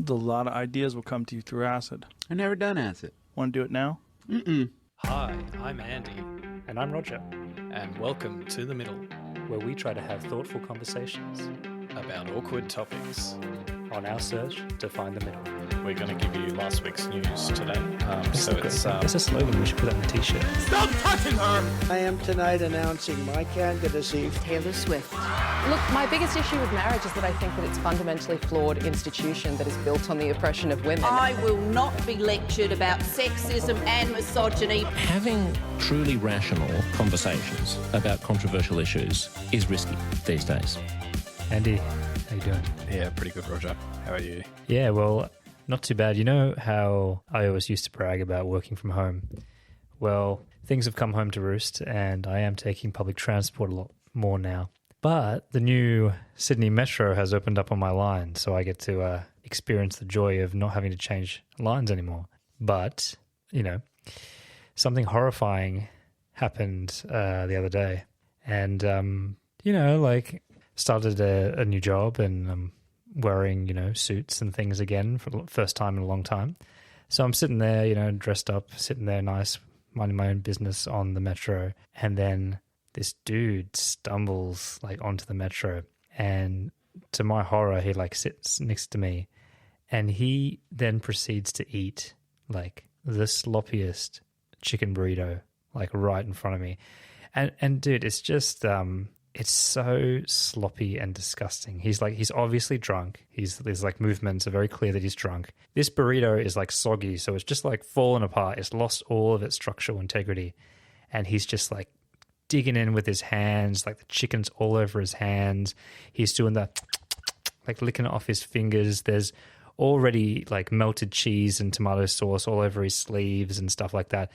A lot of ideas will come to you through acid. I never done acid. Want to do it now? Hi, I'm Andy, And I'm Roger, and welcome to The Middle, where we try to have thoughtful conversations about awkward topics. on our search to find the middle. We're going to give you last week's news today. It's That's a slogan, we should put that on a t-shirt. Stop touching her! I am tonight announcing my candidacy. Taylor Swift. Look, my biggest issue with marriage is that I think that it's a fundamentally flawed institution that is built on the oppression of women. I will not be lectured about sexism and misogyny. Having truly rational conversations about controversial issues is risky these days. Andy, how you doing? Yeah, pretty good, Roger. How are you? Yeah, well, not too bad. You know how I always used to brag about working from home? Well, things have come home to roost and I am taking public transport a lot more now. But the new Sydney Metro has opened up on my line, so I get to experience the joy of not having to change lines anymore. But, you know, something horrifying happened the other day. And, you know, like, started a new job and I'm wearing, you know, suits and things again for the first time in a long time. So I'm sitting there, you know, dressed up, sitting there nice, minding my own business on the metro. And then this dude stumbles like onto the metro, and to my horror, he like sits next to me, and he then proceeds to eat like the sloppiest chicken burrito like right in front of me. And dude, it's just it's so sloppy and disgusting. He's obviously drunk. There's like movements are very clear that he's drunk. This burrito is like soggy, so it's just like fallen apart. It's lost all of its structural integrity, and he's just like digging in with his hands, like the chicken's all over his hands. He's doing the like licking it off his fingers. There's already like melted cheese and tomato sauce all over his sleeves and stuff like that.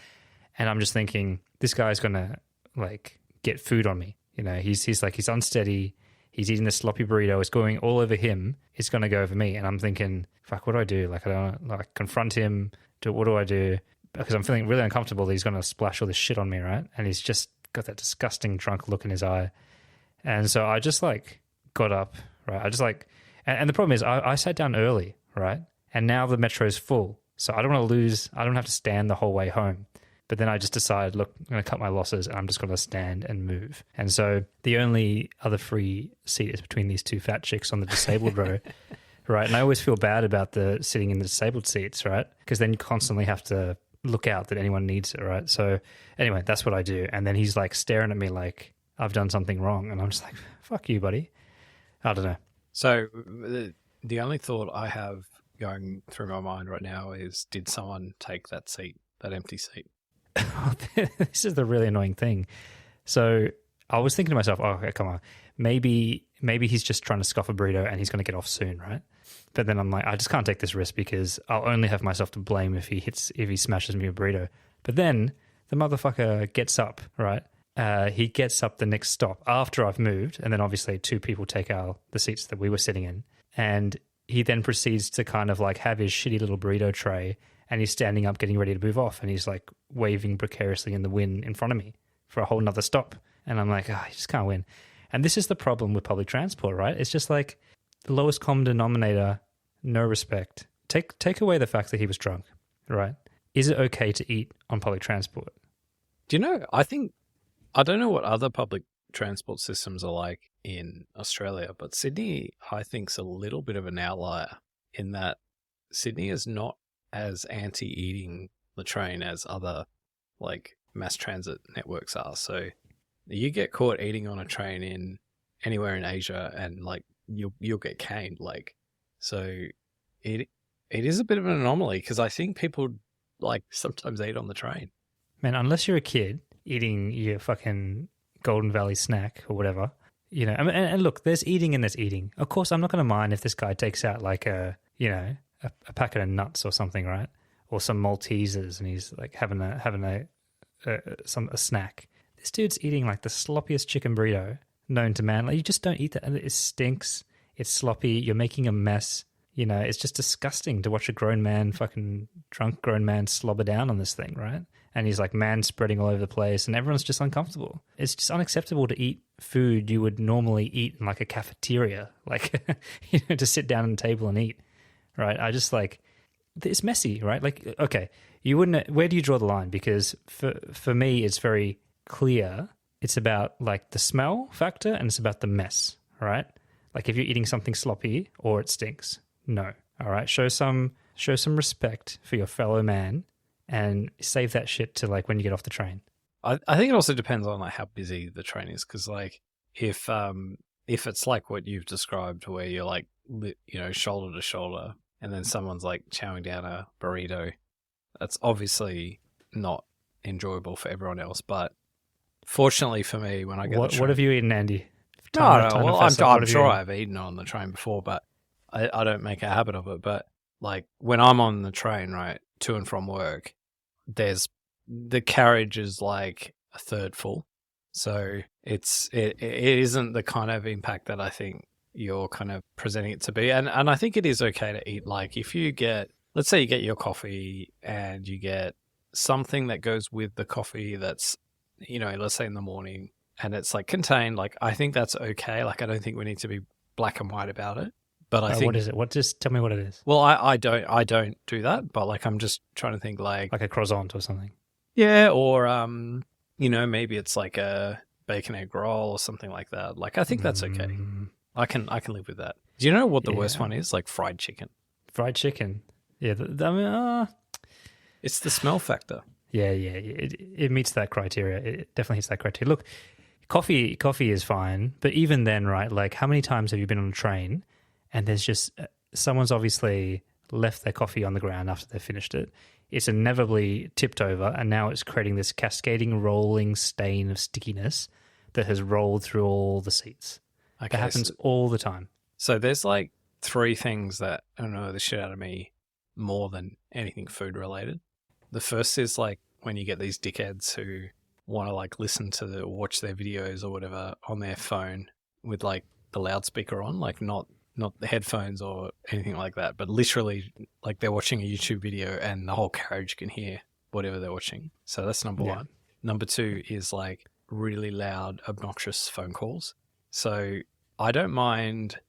And I'm just thinking, this guy's gonna like get food on me. You know, he's unsteady. He's eating this sloppy burrito. It's going all over him. It's going to go over me. And I'm thinking, fuck, what do I do? Like, I don't like confront him. What do I do? Because I'm feeling really uncomfortable that he's going to splash all this shit on me, right? And he's just got that disgusting drunk look in his eye. And so I just like got up, right? I just like, and the problem is I sat down early, right? And now the metro's full. So I don't want to lose. I don't have to stand the whole way home. But then I just decided, look, I'm going to cut my losses and I'm just going to stand and move. And so the only other free seat is between these two fat chicks on the disabled row, right? And I always feel bad about the sitting in the disabled seats, right? Because then you constantly have to look out that anyone needs it, right? So anyway, that's what I do. And then he's like staring at me like I've done something wrong. And I'm just like, fuck you, buddy. I don't know. So the only thought I have going through my mind right now is, did someone take that seat, that empty seat? This is the really annoying thing. So I was thinking to myself, oh, okay, come on. Maybe he's just trying to scoff a burrito and he's going to get off soon, right? But then I'm like, I just can't take this risk because I'll only have myself to blame if he smashes me a burrito. But then the motherfucker gets up, right? He gets up the next stop after I've moved, and then obviously two people take the seats that we were sitting in, and he then proceeds to kind of like have his shitty little burrito tray, and he's standing up getting ready to move off, and he's like waving precariously in the wind in front of me for a whole nother stop. And I'm like, you just can't win. And this is the problem with public transport, right? It's just like the lowest common denominator, no respect. Take away the fact that he was drunk, right? Is it okay to eat on public transport? Do you know, I don't know what other public transport systems are like in Australia, but Sydney, I think, is a little bit of an outlier in that Sydney is not as anti-eating the train as other like mass transit networks are. So you get caught eating on a train in anywhere in Asia and like you'll get caned. Like, so it is a bit of an anomaly because I think people like sometimes eat on the train. Man, unless you're a kid eating your fucking Golden Valley snack or whatever, you know, and look, there's eating and there's eating. Of course, I'm not going to mind if this guy takes out like a packet of nuts or something, right? Or some Maltesers, and he's like having a snack. This dude's eating like the sloppiest chicken burrito known to man. Like, you just don't eat that. It stinks. It's sloppy. You're making a mess. You know, it's just disgusting to watch a drunk grown man slobber down on this thing, right? And he's like man spreading all over the place, and everyone's just uncomfortable. It's just unacceptable to eat food you would normally eat in like a cafeteria, like, you know, to sit down at a table and eat. right? I just like, it's messy, right? Like, okay, you wouldn't, where do you draw the line? Because for me, it's very clear. It's about like the smell factor and it's about the mess, right? Like if you're eating something sloppy or it stinks, no. All right, show some respect for your fellow man and save that shit to like when you get off the train. I think it also depends on like how busy the train is, because like if it's like what you've described where you're like shoulder to shoulder and then someone's like chowing down a burrito, that's obviously not enjoyable for everyone else. But fortunately for me, when I get the train, what have you eaten, Andy? Well, I'm sure I've eaten on the train before, but I don't make a habit of it. But like when I'm on the train, right, to and from work, the carriage is like a third full. So it isn't the kind of impact that I think you're kind of presenting it to be. And I think it is okay to eat, like if you get, let's say you get your coffee and you get something that goes with the coffee that's, let's say in the morning and it's like contained, like I think that's okay. Like I don't think we need to be black and white about it. But I think, what is it? Just tell me what it is. Well, I don't do that, but like I'm just trying to think like a croissant or something. Yeah, or maybe it's like a bacon egg roll or something like that. Like I think that's okay. I can live with that. Do you know what the worst one is? Like fried chicken. Fried chicken. Yeah, it's the smell factor. Yeah. It meets that criteria. It definitely hits that criteria. Look, coffee is fine, but even then, right? Like, how many times have you been on a train and there's just someone's obviously left their coffee on the ground after they finished it. It's inevitably tipped over, and now it's creating this cascading, rolling stain of stickiness that has rolled through all the seats. Okay, that happens all the time. So there's like 3 things that annoy the shit out of me more than anything food related. The first is like when you get these dickheads who want to like listen to watch their videos or whatever on their phone with like the loudspeaker on, like not the headphones or anything like that, but literally like they're watching a YouTube video and the whole carriage can hear whatever they're watching. So that's number 1. Number 2 is like really loud, obnoxious phone calls. So I don't mind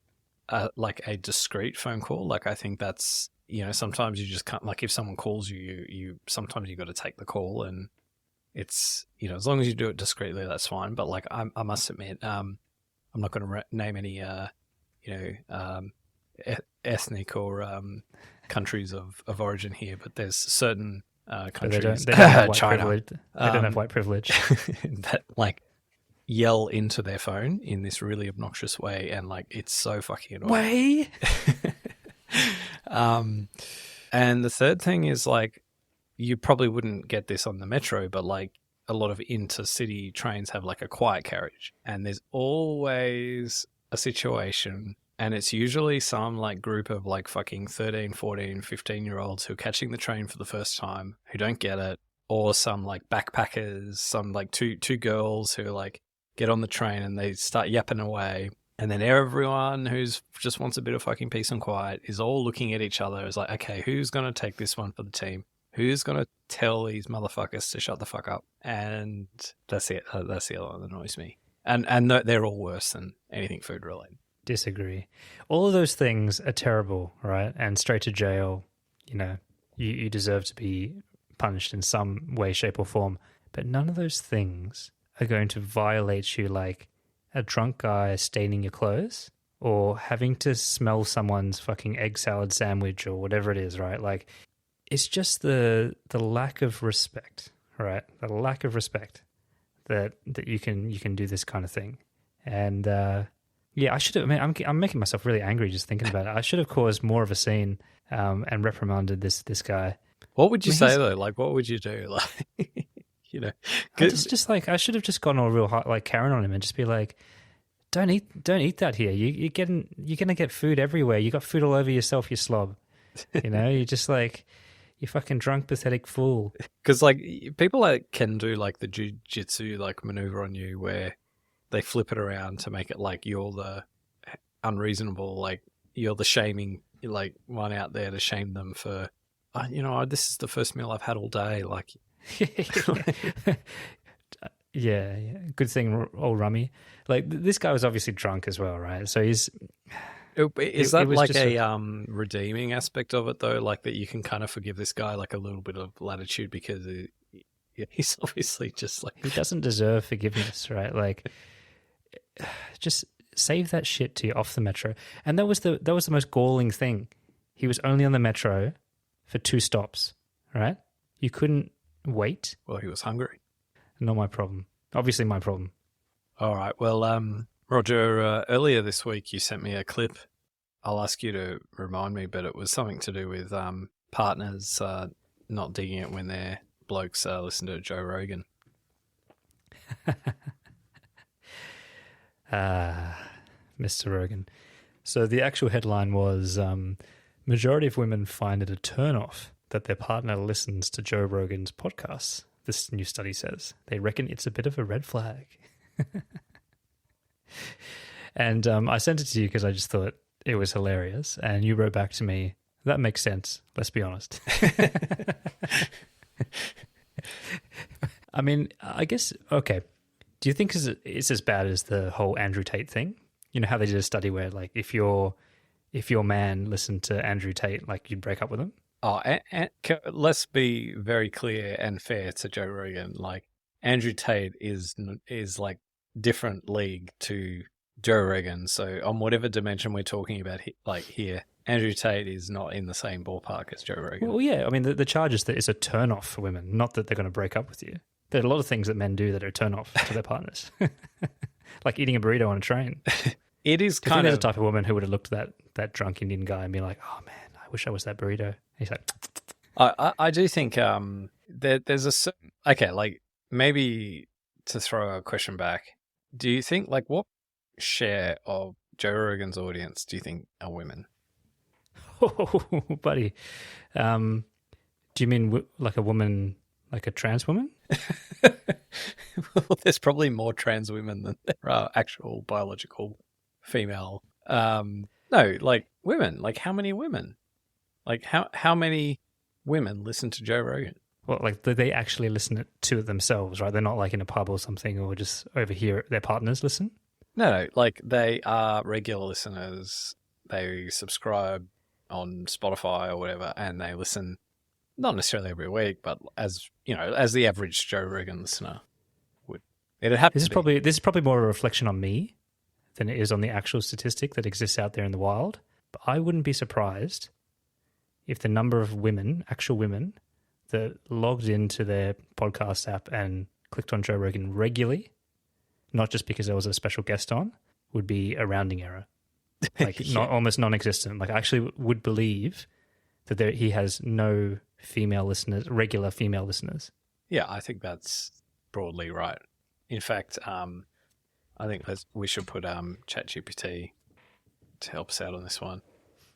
like a discreet phone call. Like I think that's, sometimes you just can't, like if someone calls you sometimes you got to take the call, and it's, as long as you do it discreetly, that's fine. But like I must admit, I'm not going to name any ethnic or countries of origin here, but there's certain countries, they don't have white China, privilege. They don't have white privilege that like yell into their phone in this really obnoxious way, and like it's so fucking annoying. And the third thing is like, you probably wouldn't get this on the metro, but like a lot of intercity trains have like a quiet carriage, and there's always a situation, and it's usually some like group of like fucking 13, 14, 15-year-olds who are catching the train for the first time, who don't get it, or some like backpackers, some like two girls who like get on the train and they start yapping away, and then everyone who's just wants a bit of fucking peace and quiet is all looking at each other as like, okay, who's going to take this one for the team? Who's going to tell these motherfuckers to shut the fuck up? And that's it. That's the other one that annoys me. And they're all worse than anything food related. Disagree. All of those things are terrible, right? And straight to jail, you deserve to be punished in some way, shape or form. But none of those things are going to violate you like a drunk guy staining your clothes or having to smell someone's fucking egg salad sandwich or whatever it is, right? Like, it's just the lack of respect, right? The lack of respect that you can do this kind of thing. And I should have. I mean, I'm making myself really angry just thinking about it. I should have caused more of a scene and reprimanded this guy. What would you say though? Like, what would you do? Like, just like I should have just gone all real hot, like Karen on him, and just be like, "Don't eat that here. You're gonna get food everywhere. You got food all over yourself, you slob. You're just like." You fucking drunk, pathetic fool. Because, like, people like can do, like, the jiu-jitsu, like, maneuver on you where they flip it around to make it like you're the unreasonable, like, you're the shaming, like, one out there to shame them for, this is the first meal I've had all day, like. Yeah. Good thing, old Rummy. Like, this guy was obviously drunk as well, right? So Is It that was like just a redeeming aspect of it though? Like that you can kind of forgive this guy like a little bit of latitude because he's obviously just like He doesn't deserve forgiveness, right? Like, just save that shit till you're off the metro. And that was the most galling thing. He was only on the metro for 2 stops, right? You couldn't wait. well, he was hungry. Not my problem. Obviously, my problem. All right. Well, Roger, earlier this week you sent me a clip. I'll ask you to remind me, but it was something to do with partners not digging it when their blokes listen to Joe Rogan. Mr. Rogan. So the actual headline was, majority of women find it a turn-off that their partner listens to Joe Rogan's podcasts. This new study says. They reckon it's a bit of a red flag. And I sent it to you because I just thought it was hilarious. And you wrote back to me, that makes sense, let's be honest. I mean, I guess, okay. Do you think it's as bad as the whole Andrew Tate thing? You know how they did a study where, like, if your man listened to Andrew Tate, like, you'd break up with him? Oh, and let's be very clear and fair to Joe Rogan. Like, Andrew Tate is like different league to Joe Rogan. So on whatever dimension we're talking about, here, Andrew Tate is not in the same ballpark as Joe Rogan. Well, yeah. I mean, the charge is that it's a turn-off for women, not that they're going to break up with you. There are a lot of things that men do that are turn-off to their partners. Like eating a burrito on a train. It is kind kind of of the type of woman who would have looked at that drunk Indian guy and be like, oh, man, I wish I was that burrito. And he's like... I do think there's a certain... Okay, like, maybe to throw a question back, do you think, like, what share of Joe Rogan's audience do you think are women? Oh, buddy. Do you mean like a woman, like a trans woman? Well, there's probably more trans women than there are actual biological female. No, like women. Like how many women? Like how many women listen to Joe Rogan? Well, like they actually listen to it themselves, right? They're not like in a pub or something, or just overhear their partners listen. No, like they are regular listeners. They subscribe on Spotify or whatever, and they listen not necessarily every week, but as you know, as the average Joe Rogan listener would. It'd have This to be. is probably more a reflection on me than it is on the actual statistic that exists out there in the wild. But I wouldn't be surprised if the number of women, actual women, that logged into their podcast app and clicked on Joe Rogan regularly, not just because there was a special guest on, would be a rounding error. Like almost non-existent. Like I actually would believe that he has no female listeners, regular female listeners. Yeah, I think that's broadly right. In fact, I think we should put ChatGPT to help us out on this one.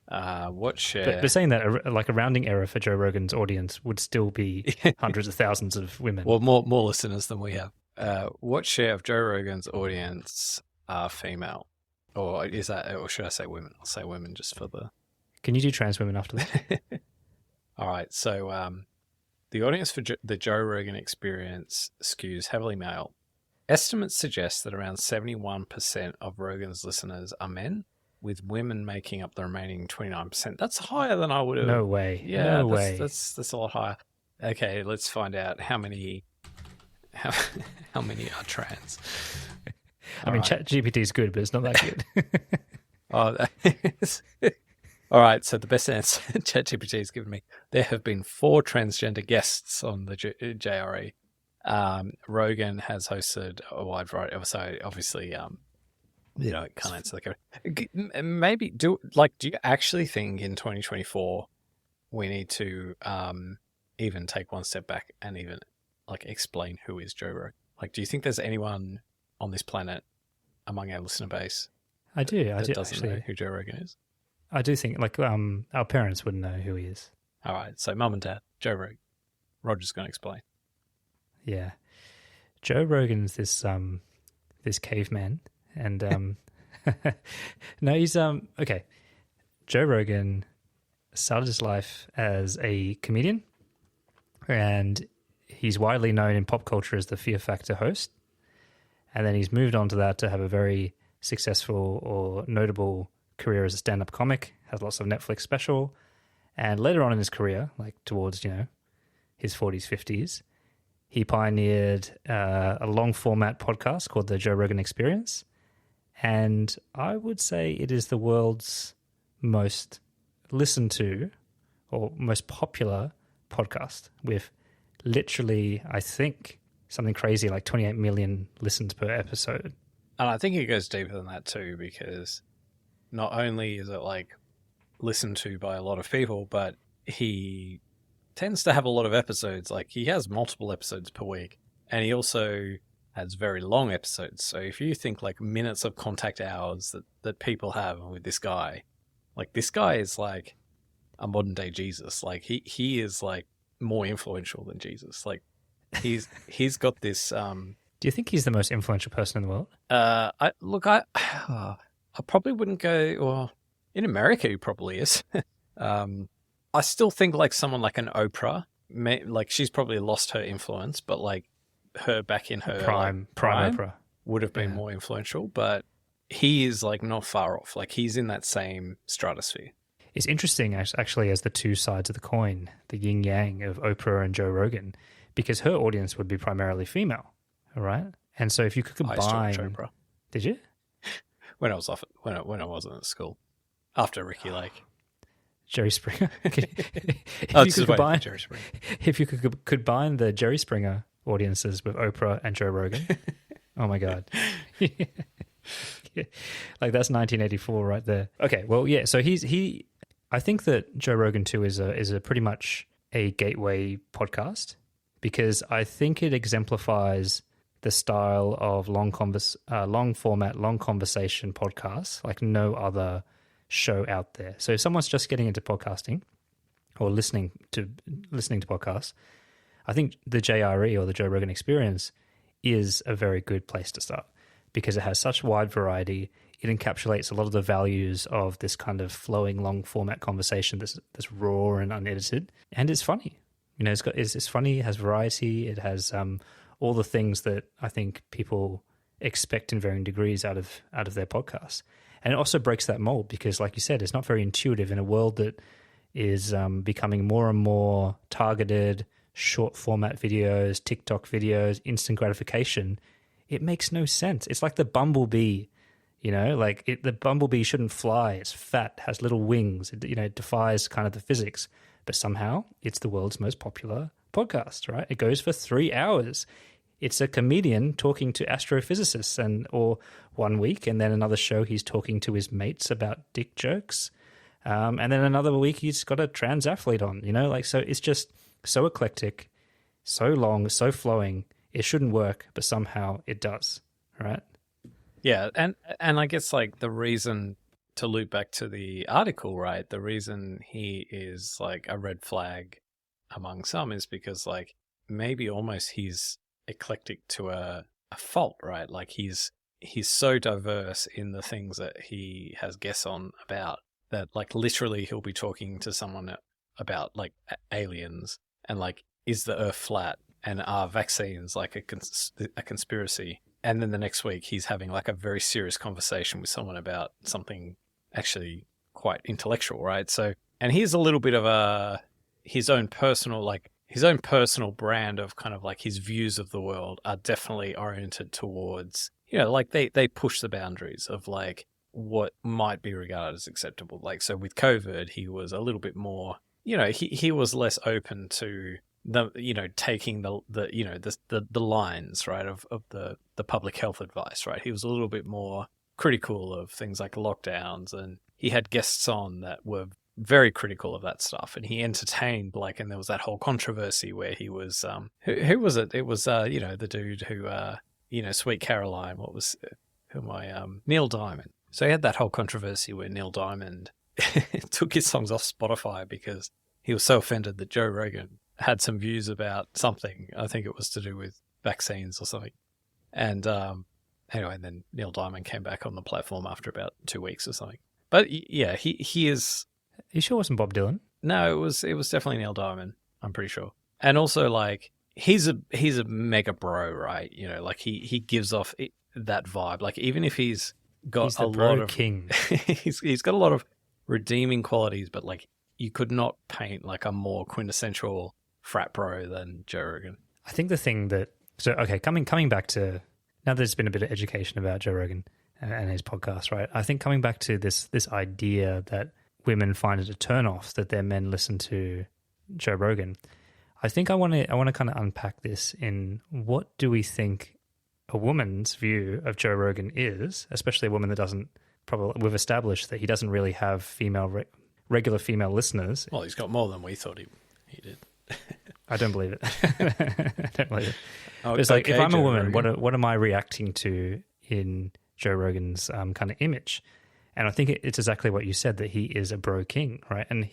What share? But saying that, like a rounding error for Joe Rogan's audience would still be hundreds of thousands of women. Well, more listeners than we have. What share of Joe Rogan's audience are female? Or is that, or should I say women? I'll say women just for the... Can you do trans women after that? All right. So the audience for the Joe Rogan experience skews heavily male. Estimates suggest that around 71% of Rogan's listeners are men, with women making up the remaining 29%. That's higher than I would have... No way. Yeah, no way. That's a lot higher. Okay, let's find out how many are trans. I mean, ChatGPT is good, but it's not that good. All right, so the best answer ChatGPT has given me, there have been 4 transgender guests on the JRE. Rogan has hosted a wide variety of, so obviously, can't answer the question. Maybe, do you actually think in 2024 we need to even take one step back and even like explain who is Joe Rogan? Like, do you think there's anyone on this planet among our listener base I do doesn't actually know who Joe Rogan is? I do think like our parents wouldn't know who he is. All right, so mum and dad, Joe Rogan. Roger's going to explain. Yeah, Joe Rogan's this caveman, and no, he's okay. Joe Rogan started his life as a comedian, and he's widely known in pop culture as the Fear Factor host. And then he's moved on to that to have a very successful or notable career as a stand-up comic, has lots of Netflix special, and later on in his career, like towards, his 40s, 50s, he pioneered a long-format podcast called the Joe Rogan Experience, and I would say it is the world's most listened to or most popular podcast with literally, I think, something crazy like 28 million listens per episode. And I think it goes deeper than that too, because not only is it like listened to by a lot of people, but he tends to have a lot of episodes. Like he has multiple episodes per week, and he also has very long episodes. So if you think like minutes of contact hours that people have with this guy, like this guy is like a modern day Jesus. Like he is like more influential than Jesus. Like he's got this. Do you think he's the most influential person in the world? I probably wouldn't go. Well, in America, he probably is. I still think like someone like an Oprah, like she's probably lost her influence, but like her back in her prime Oprah would have been more influential. But he is like not far off. Like he's in that same stratosphere. It's interesting actually as the two sides of the coin, the yin yang of Oprah and Joe Rogan, because her audience would be primarily female, all right? And so if you could combine, I still watch Oprah. Did you? When I was off, when I wasn't at school, after Ricky Lake. Jerry Springer. Jerry Springer. If you could combine the Jerry Springer audiences with Oprah and Joe Rogan, oh my God. Yeah. Like that's 1984 right there. Okay, well, yeah, so I think that Joe Rogan too is a pretty much a gateway podcast because I think it exemplifies the style of long format, long conversation podcasts like no other show out there. So if someone's just getting into podcasting or listening to podcasts, I think the JRE or the Joe Rogan Experience is a very good place to start because it has such wide variety. It encapsulates a lot of the values of this kind of flowing long format conversation that's raw and unedited, and it's funny. It's funny. It has variety. It has all the things that I think people expect in varying degrees out of their podcasts. And it also breaks that mold because, like you said, it's not very intuitive in a world that is becoming more and more targeted, short format videos, TikTok videos, instant gratification. It makes no sense. It's like the bumblebee, the bumblebee shouldn't fly. It's fat, has little wings. It defies kind of the physics. But somehow it's the world's most popular podcast, right? It goes for 3 hours. It's a comedian talking to astrophysicists or one week, and then another show he's talking to his mates about dick jokes. And then another week he's got a trans athlete on, so it's just so eclectic, so long, so flowing. It shouldn't work, but somehow it does, right? Yeah, and I guess like the reason to loop back to the article, right? The reason he is like a red flag among some is because like maybe almost he's eclectic to a fault, right? Like he's so diverse in the things that he has guests on about that like literally he'll be talking to someone about like aliens and like is the earth flat and are vaccines like a conspiracy, and then the next week he's having like a very serious conversation with someone about something actually quite intellectual, right? So, and he's a little bit of his own personal brand of kind of like his views of the world are definitely oriented towards, like they push the boundaries of like what might be regarded as acceptable. Like, so with COVID, he was a little bit more, he was less open to taking the lines, right, of the public health advice, right? He was a little bit more critical of things like lockdowns, and he had guests on that were very critical of that stuff, and he entertained and there was that whole controversy where he was who was it? It was the dude who Sweet Caroline, Neil Diamond. So he had that whole controversy where Neil Diamond took his songs off Spotify because he was so offended that Joe Rogan had some views about something. I think it was to do with vaccines or something. And anyway, and then Neil Diamond came back on the platform after about 2 weeks or something. But yeah, he is. You sure it wasn't Bob Dylan? No, it was definitely Neil Diamond. I'm pretty sure. And also, like, he's a mega bro, right? Like he gives off that vibe. Like, even if he's got He's the a lot bro of king. he's got a lot of redeeming qualities, but like you could not paint like a more quintessential frat bro than Joe Rogan. I think the thing that coming back to, now that there's been a bit of education about Joe Rogan and his podcast, right? I think coming back to this idea that women find it a turn off that their men listen to Joe Rogan. I think I want to kind of unpack this in what do we think a woman's view of Joe Rogan is, especially a woman that doesn't, probably we've established that he doesn't really have regular female listeners. Well, he's got more than we thought he did. I don't believe it. I don't believe it. Oh, But it's like, okay, if I'm Joe a woman, Rogan. what am I reacting to in Joe Rogan's kind of image? And I think it's exactly what you said, that he is a bro king, right? And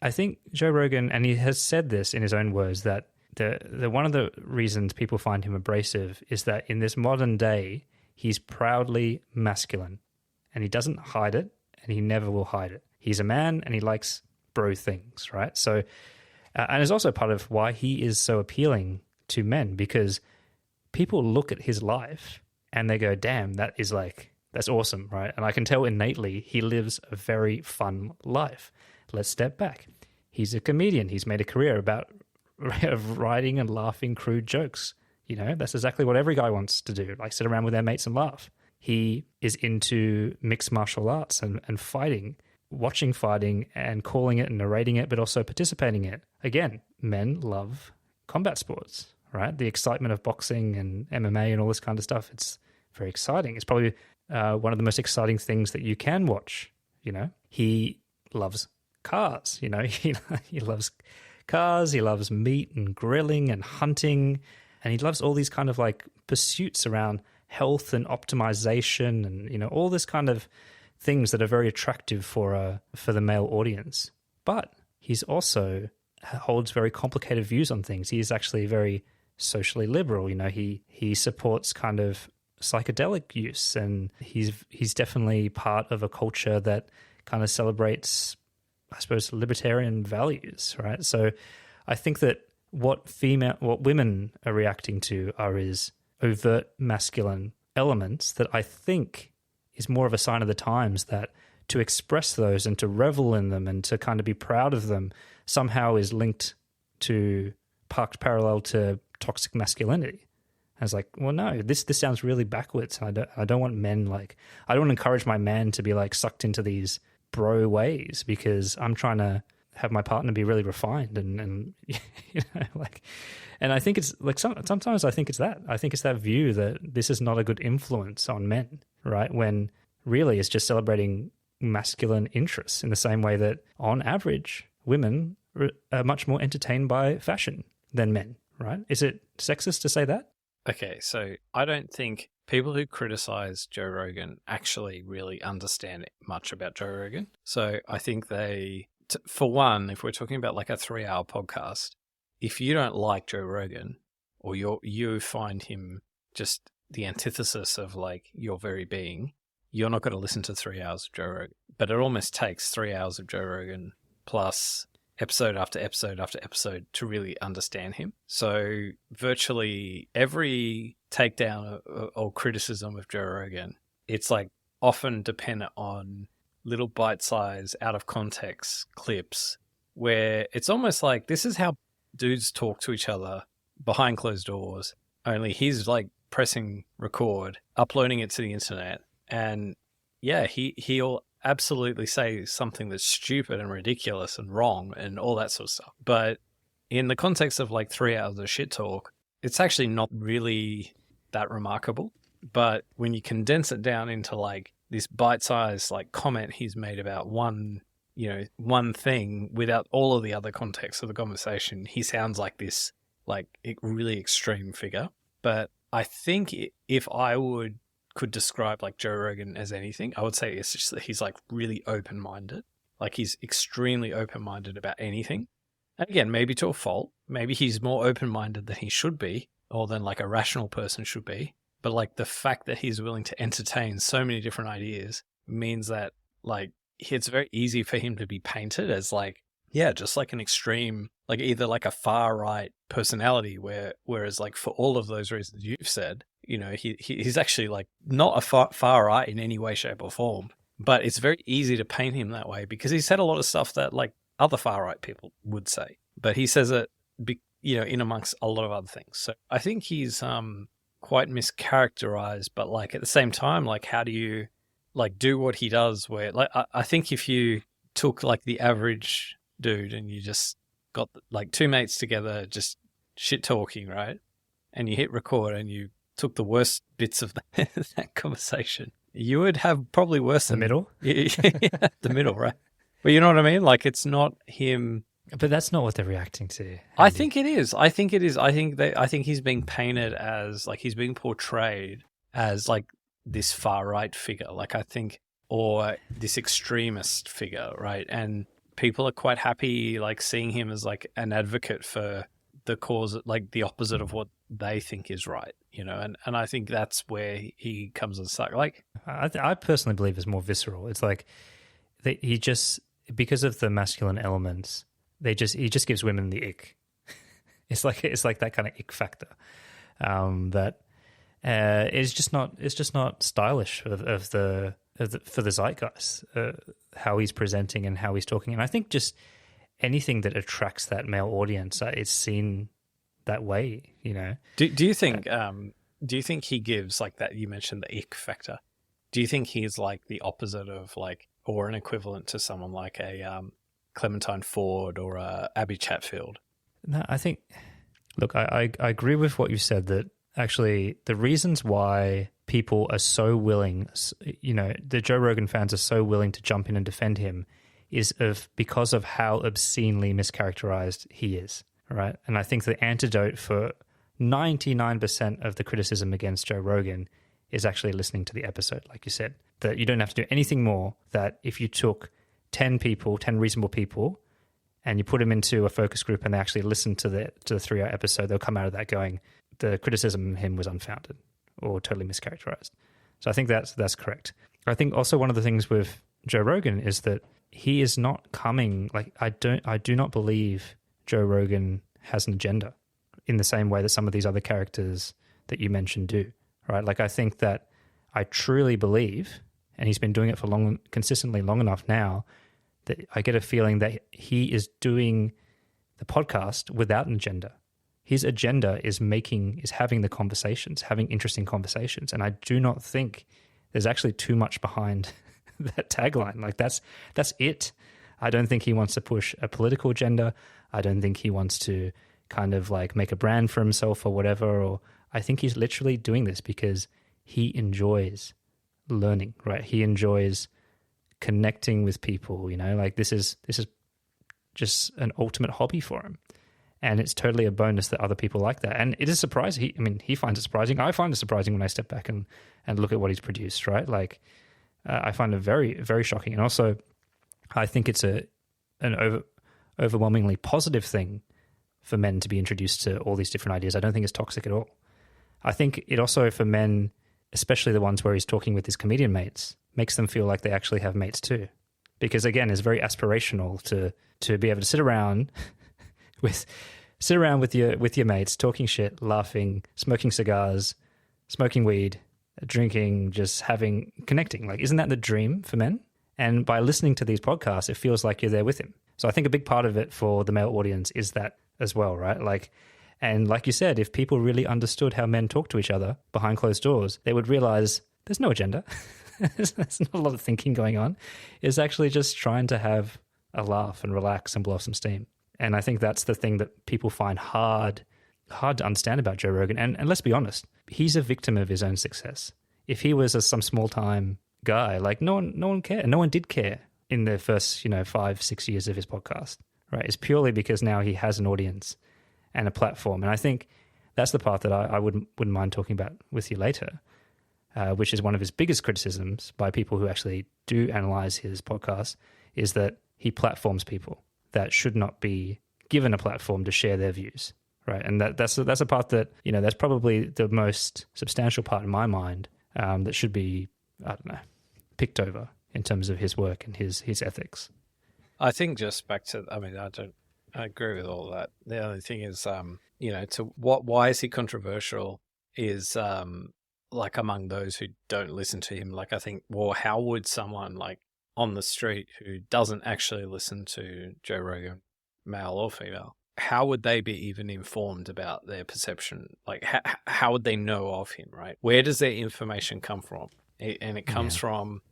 I think Joe Rogan, and he has said this in his own words, that the one of the reasons people find him abrasive is that in this modern day, he's proudly masculine, and he doesn't hide it, and he never will hide it. He's a man, and he likes bro things, right? So, and it's also part of why he is so appealing to men, because people look at his life and they go, damn, that's awesome, right? And I can tell innately he lives a very fun life. Let's step back. He's a comedian. He's made a career of writing and laughing crude jokes. You know, that's exactly what every guy wants to do, like sit around with their mates and laugh. He is into mixed martial arts and fighting, watching fighting and calling it and narrating it, but also participating in it. Again, men love combat sports, right? The excitement of boxing and MMA and all this kind of stuff. It's very exciting. It's probably one of the most exciting things that you can watch. You know, he loves cars. You know, he loves cars. He loves meat and grilling and hunting, and he loves all these kind of like pursuits around health and optimization and, you know, all this kind of things that are very attractive for the male audience. But he's also holds very complicated views on things. He is actually very socially liberal. You know, he supports kind of psychedelic use, and he's definitely part of a culture that kind of celebrates, I suppose, libertarian values, right? So I think that what women are reacting to are his overt masculine elements that I think is more of a sign of the times, that to express those and to revel in them and to kind of be proud of them somehow is linked to, parked parallel to toxic masculinity. I was like, well, no, this sounds really backwards. And I don't want men, like, I don't encourage my man to be like sucked into these bro ways, because I'm trying to have my partner be really refined and you know, like, and I think it's like sometimes I think it's that view that this is not a good influence on men, right? When really it's just celebrating masculine interests in the same way that on average women are much more entertained by fashion than men, right? Is it sexist to say that? Okay, so I don't think people who criticize Joe Rogan actually really understand much about Joe Rogan. So I think for one, if we're talking about like a 3-hour podcast, if you don't like Joe Rogan, or you find him just the antithesis of like your very being, you're not going to listen to 3 hours of Joe Rogan. But it almost takes 3 hours of Joe Rogan plus episode after episode after episode to really understand him. So virtually every takedown or criticism of Joe Rogan, it's like often dependent on little bite-sized, out of context clips where it's almost like this is how dudes talk to each other behind closed doors, only he's like pressing record, uploading it to the internet, and yeah, he'll absolutely say something that's stupid and ridiculous and wrong and all that sort of stuff. But in the context of like 3 hours of shit talk, it's actually not really that remarkable. But when you condense it down into like this bite-sized like comment he's made about one thing without all of the other context of the conversation, he sounds like this like really extreme figure. But I think if I could describe like Joe Rogan as anything, I would say it's just that he's like really open-minded. Like he's extremely open-minded about anything. And again, maybe to a fault. Maybe he's more open-minded than he should be, or than like a rational person should be. But like the fact that he's willing to entertain so many different ideas means that like it's very easy for him to be painted as like, yeah, just like an extreme, like either like a far right personality whereas like for all of those reasons you've said, he's actually like not a far right in any way, shape, or form. But it's very easy to paint him that way because he said a lot of stuff that like other far right people would say, but he says it, in amongst a lot of other things. So I think he's quite mischaracterized, but like at the same time, like how do you like do what he does? Where like I think if you took like the average dude and you just got like two mates together, just shit talking, right, and you hit record and you took the worst bits of that conversation, you would have probably worse The than middle? Yeah, the middle, right? But you know what I mean? Like it's not him. But that's not what they're reacting to. I Andy. think it is. I think it is. I think he's being painted as like he's being portrayed as like this far right figure, like I think, or this extremist figure, right? And people are quite happy like seeing him as like an advocate for the cause, like the opposite of what they think is right, and I think that's where he comes unstuck. Like I personally believe it's more visceral. It's like he just, because of the masculine elements, he just gives women the ick. It's like that kind of ick factor that is just not stylish for the zeitgeist, how he's presenting and how he's talking. And I think just anything that attracts that male audience is seen that way. Do you think he gives like that? You mentioned the ick factor. Do you think he's like the opposite of like, or an equivalent to someone like a Clementine Ford or a Abby Chatfield? No, I think. Look, I agree with what you said, that actually the reasons why people are so willing, the Joe Rogan fans are so willing to jump in and defend him, is because of how obscenely mischaracterized he is, right? And I think the antidote for 99% of the criticism against Joe Rogan is actually listening to the episode, like you said, that you don't have to do anything more, that if you took 10 reasonable people, and you put them into a focus group and they actually listen to the 3-hour episode, they'll come out of that going, the criticism of him was unfounded or totally mischaracterized. So I think that's correct. I think also one of the things with Joe Rogan is that he is not coming, like I do not believe Joe Rogan has an agenda in the same way that some of these other characters that you mentioned do, right? Like I think that I truly believe, and he's been doing it for consistently long enough now, that I get a feeling that he is doing the podcast without an agenda. His agenda is having the conversations, having interesting conversations. And I do not think there's actually too much behind that tagline. Like that's it. I don't think he wants to push a political agenda. I don't think he wants to kind of like make a brand for himself or whatever. Or I think he's literally doing this because he enjoys learning, right? He enjoys connecting with people, like this is just an ultimate hobby for him. And it's totally a bonus that other people like that. And it is surprising. He finds it surprising. I find it surprising when I step back and look at what he's produced, right? Like, I find it very, very shocking. And also, I think it's an overwhelmingly positive thing for men to be introduced to all these different ideas. I don't think it's toxic at all. I think it also, for men, especially the ones where he's talking with his comedian mates, makes them feel like they actually have mates too. Because again, it's very aspirational to be able to sit around with your mates, talking shit, laughing, smoking cigars, smoking weed, drinking, just connecting. Like, isn't that the dream for men? And by listening to these podcasts, it feels like you're there with him. So I think a big part of it for the male audience is that as well, right? And like you said, if people really understood how men talk to each other behind closed doors, they would realize there's no agenda. There's not a lot of thinking going on. It's actually just trying to have a laugh and relax and blow off some steam. And I think that's the thing that people find hard to understand about Joe Rogan. And let's be honest, he's a victim of his own success. If he was some small-time guy, like no one cared. No one did care in the first 5-6 years of his podcast, right? It's purely because now he has an audience and a platform. And I think that's the part that I wouldn't mind talking about with you later, which is one of his biggest criticisms by people who actually do analyze his podcast, is that he platforms people that should not be given a platform to share their views, right? And that's a part that, that's probably the most substantial part in my mind that should be, I don't know, picked over in terms of his work and his ethics. I think just back to, I agree with all that. The only thing is, why is he controversial is like among those who don't listen to him, like I think, well, how would someone like on the street who doesn't actually listen to Joe Rogan, male or female, how would they be even informed about their perception? Like, how would they know of him, right? Where does their information come from? And it comes from,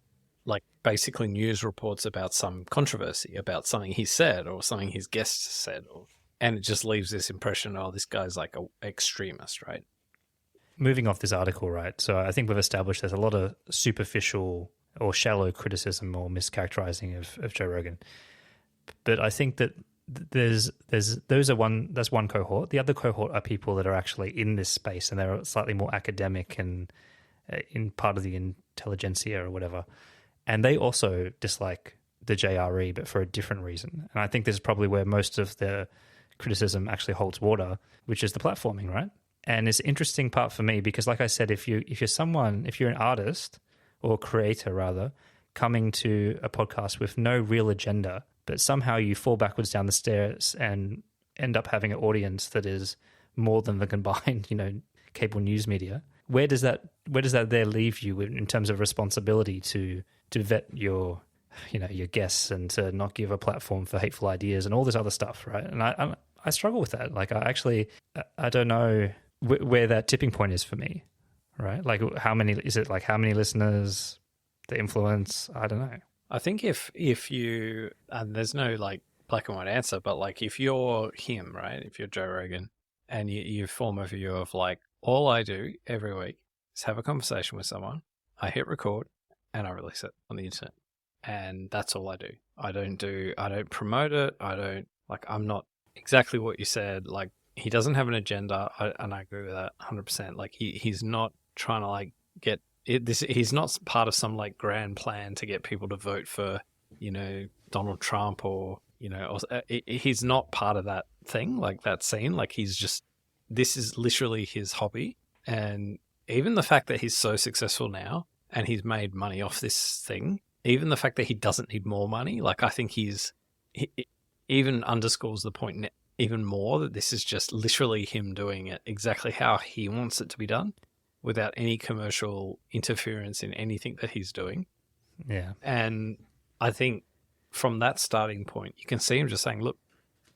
like, basically news reports about some controversy, about something he said or something his guests said. And it just leaves this impression, oh, this guy's like an extremist, right? Moving off this article, right? So I think we've established there's a lot of superficial or shallow criticism or mischaracterizing of Joe Rogan. But I think that that's one cohort. The other cohort are people that are actually in this space and they're slightly more academic and in part of the intelligentsia or whatever. And they also dislike the JRE, but for a different reason. And I think this is probably where most of the criticism actually holds water, which is the platforming, right? And it's an interesting part for me because, like I said, if you're an artist or creator rather, coming to a podcast with no real agenda, but somehow you fall backwards down the stairs and end up having an audience that is more than the combined, cable news media. Where does that there leave you in terms of responsibility to vet your guests and to not give a platform for hateful ideas and all this other stuff, right? And I struggle with that. Like, I don't know where that tipping point is for me, right? Like, how many listeners, the influence? I don't know. I think if you, and there's no like black and white answer, but like if you're him, right? If you're Joe Rogan and you form a view of like, all I do every week is have a conversation with someone, I hit record and I release it on the internet. And that's all I do. I don't promote it. I'm not exactly what you said. Like, he doesn't have an agenda. And I agree with that 100%. Like he's not trying to like get it. He's not part of some like grand plan to get people to vote for, Donald Trump or he's not part of that thing, like that scene. Like this is literally his hobby. And even the fact that he's so successful now and he's made money off this thing, even the fact that he doesn't need more money, like I think he even underscores the point even more that this is just literally him doing it exactly how he wants it to be done without any commercial interference in anything that he's doing. Yeah. And I think from that starting point, you can see him just saying, look,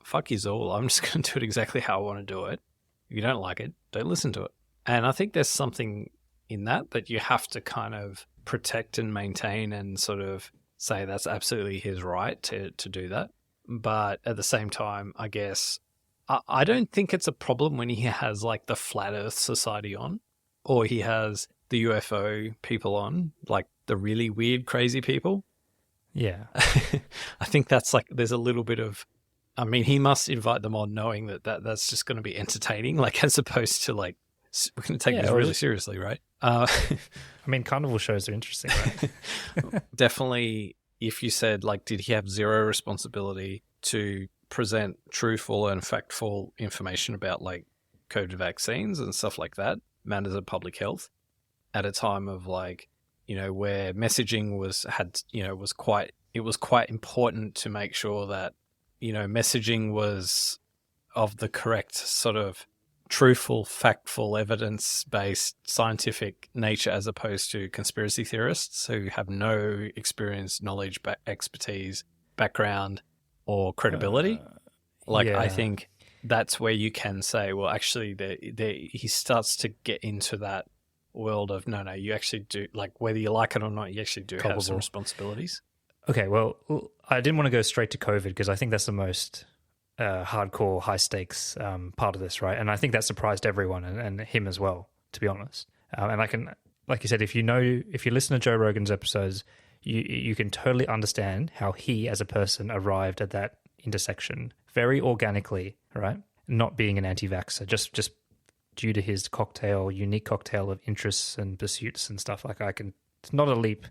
fuck yous all. I'm just going to do it exactly how I want to do it. If you don't like it, don't listen to it. And I think there's something in that you have to kind of protect and maintain and sort of say that's absolutely his right to do that. But at the same time, I guess, I don't think it's a problem when he has like the Flat Earth Society on or he has the UFO people on, like the really weird, crazy people. Yeah. I think that's like, there's a little bit of, I mean, he must invite them on knowing that's just going to be entertaining, like as opposed to like, we're going to take this really seriously, right? I mean, carnival shows are interesting, right? Definitely, if you said, like, did he have zero responsibility to present truthful and factful information about, like, COVID vaccines and stuff like that, matters of public health, at a time of, like, where messaging was quite important to make sure that, messaging was of the correct sort of truthful, factful, evidence-based, scientific nature as opposed to conspiracy theorists who have no experience, knowledge, expertise, background, or credibility. I think that's where you can say, well, actually, he starts to get into that world of, no, you actually do, like, whether you like it or not, you actually do have some responsibilities. Okay, well, I didn't want to go straight to COVID because I think that's the most hardcore, high stakes part of this, right? And I think that surprised everyone and him as well, to be honest. And I can, like you said, if you listen to Joe Rogan's episodes, you can totally understand how he, as a person, arrived at that intersection very organically, right? Not being an anti-vaxxer, just due to his unique cocktail of interests and pursuits and stuff. It's not a leap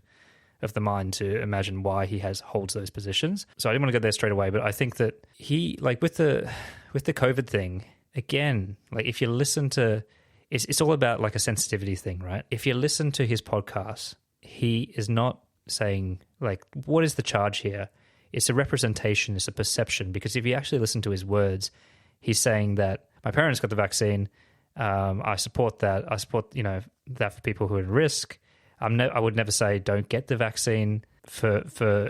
of the mind to imagine why he holds those positions. So I didn't want to go there straight away, but I think that he, like with the COVID thing, again, like if you listen to, it's all about like a sensitivity thing, right? If you listen to his podcast, he is not saying like, what is the charge here? It's a representation, it's a perception, because if you actually listen to his words, he's saying that my parents got the vaccine, I support that. I support, that for people who are at risk. I would never say don't get the vaccine for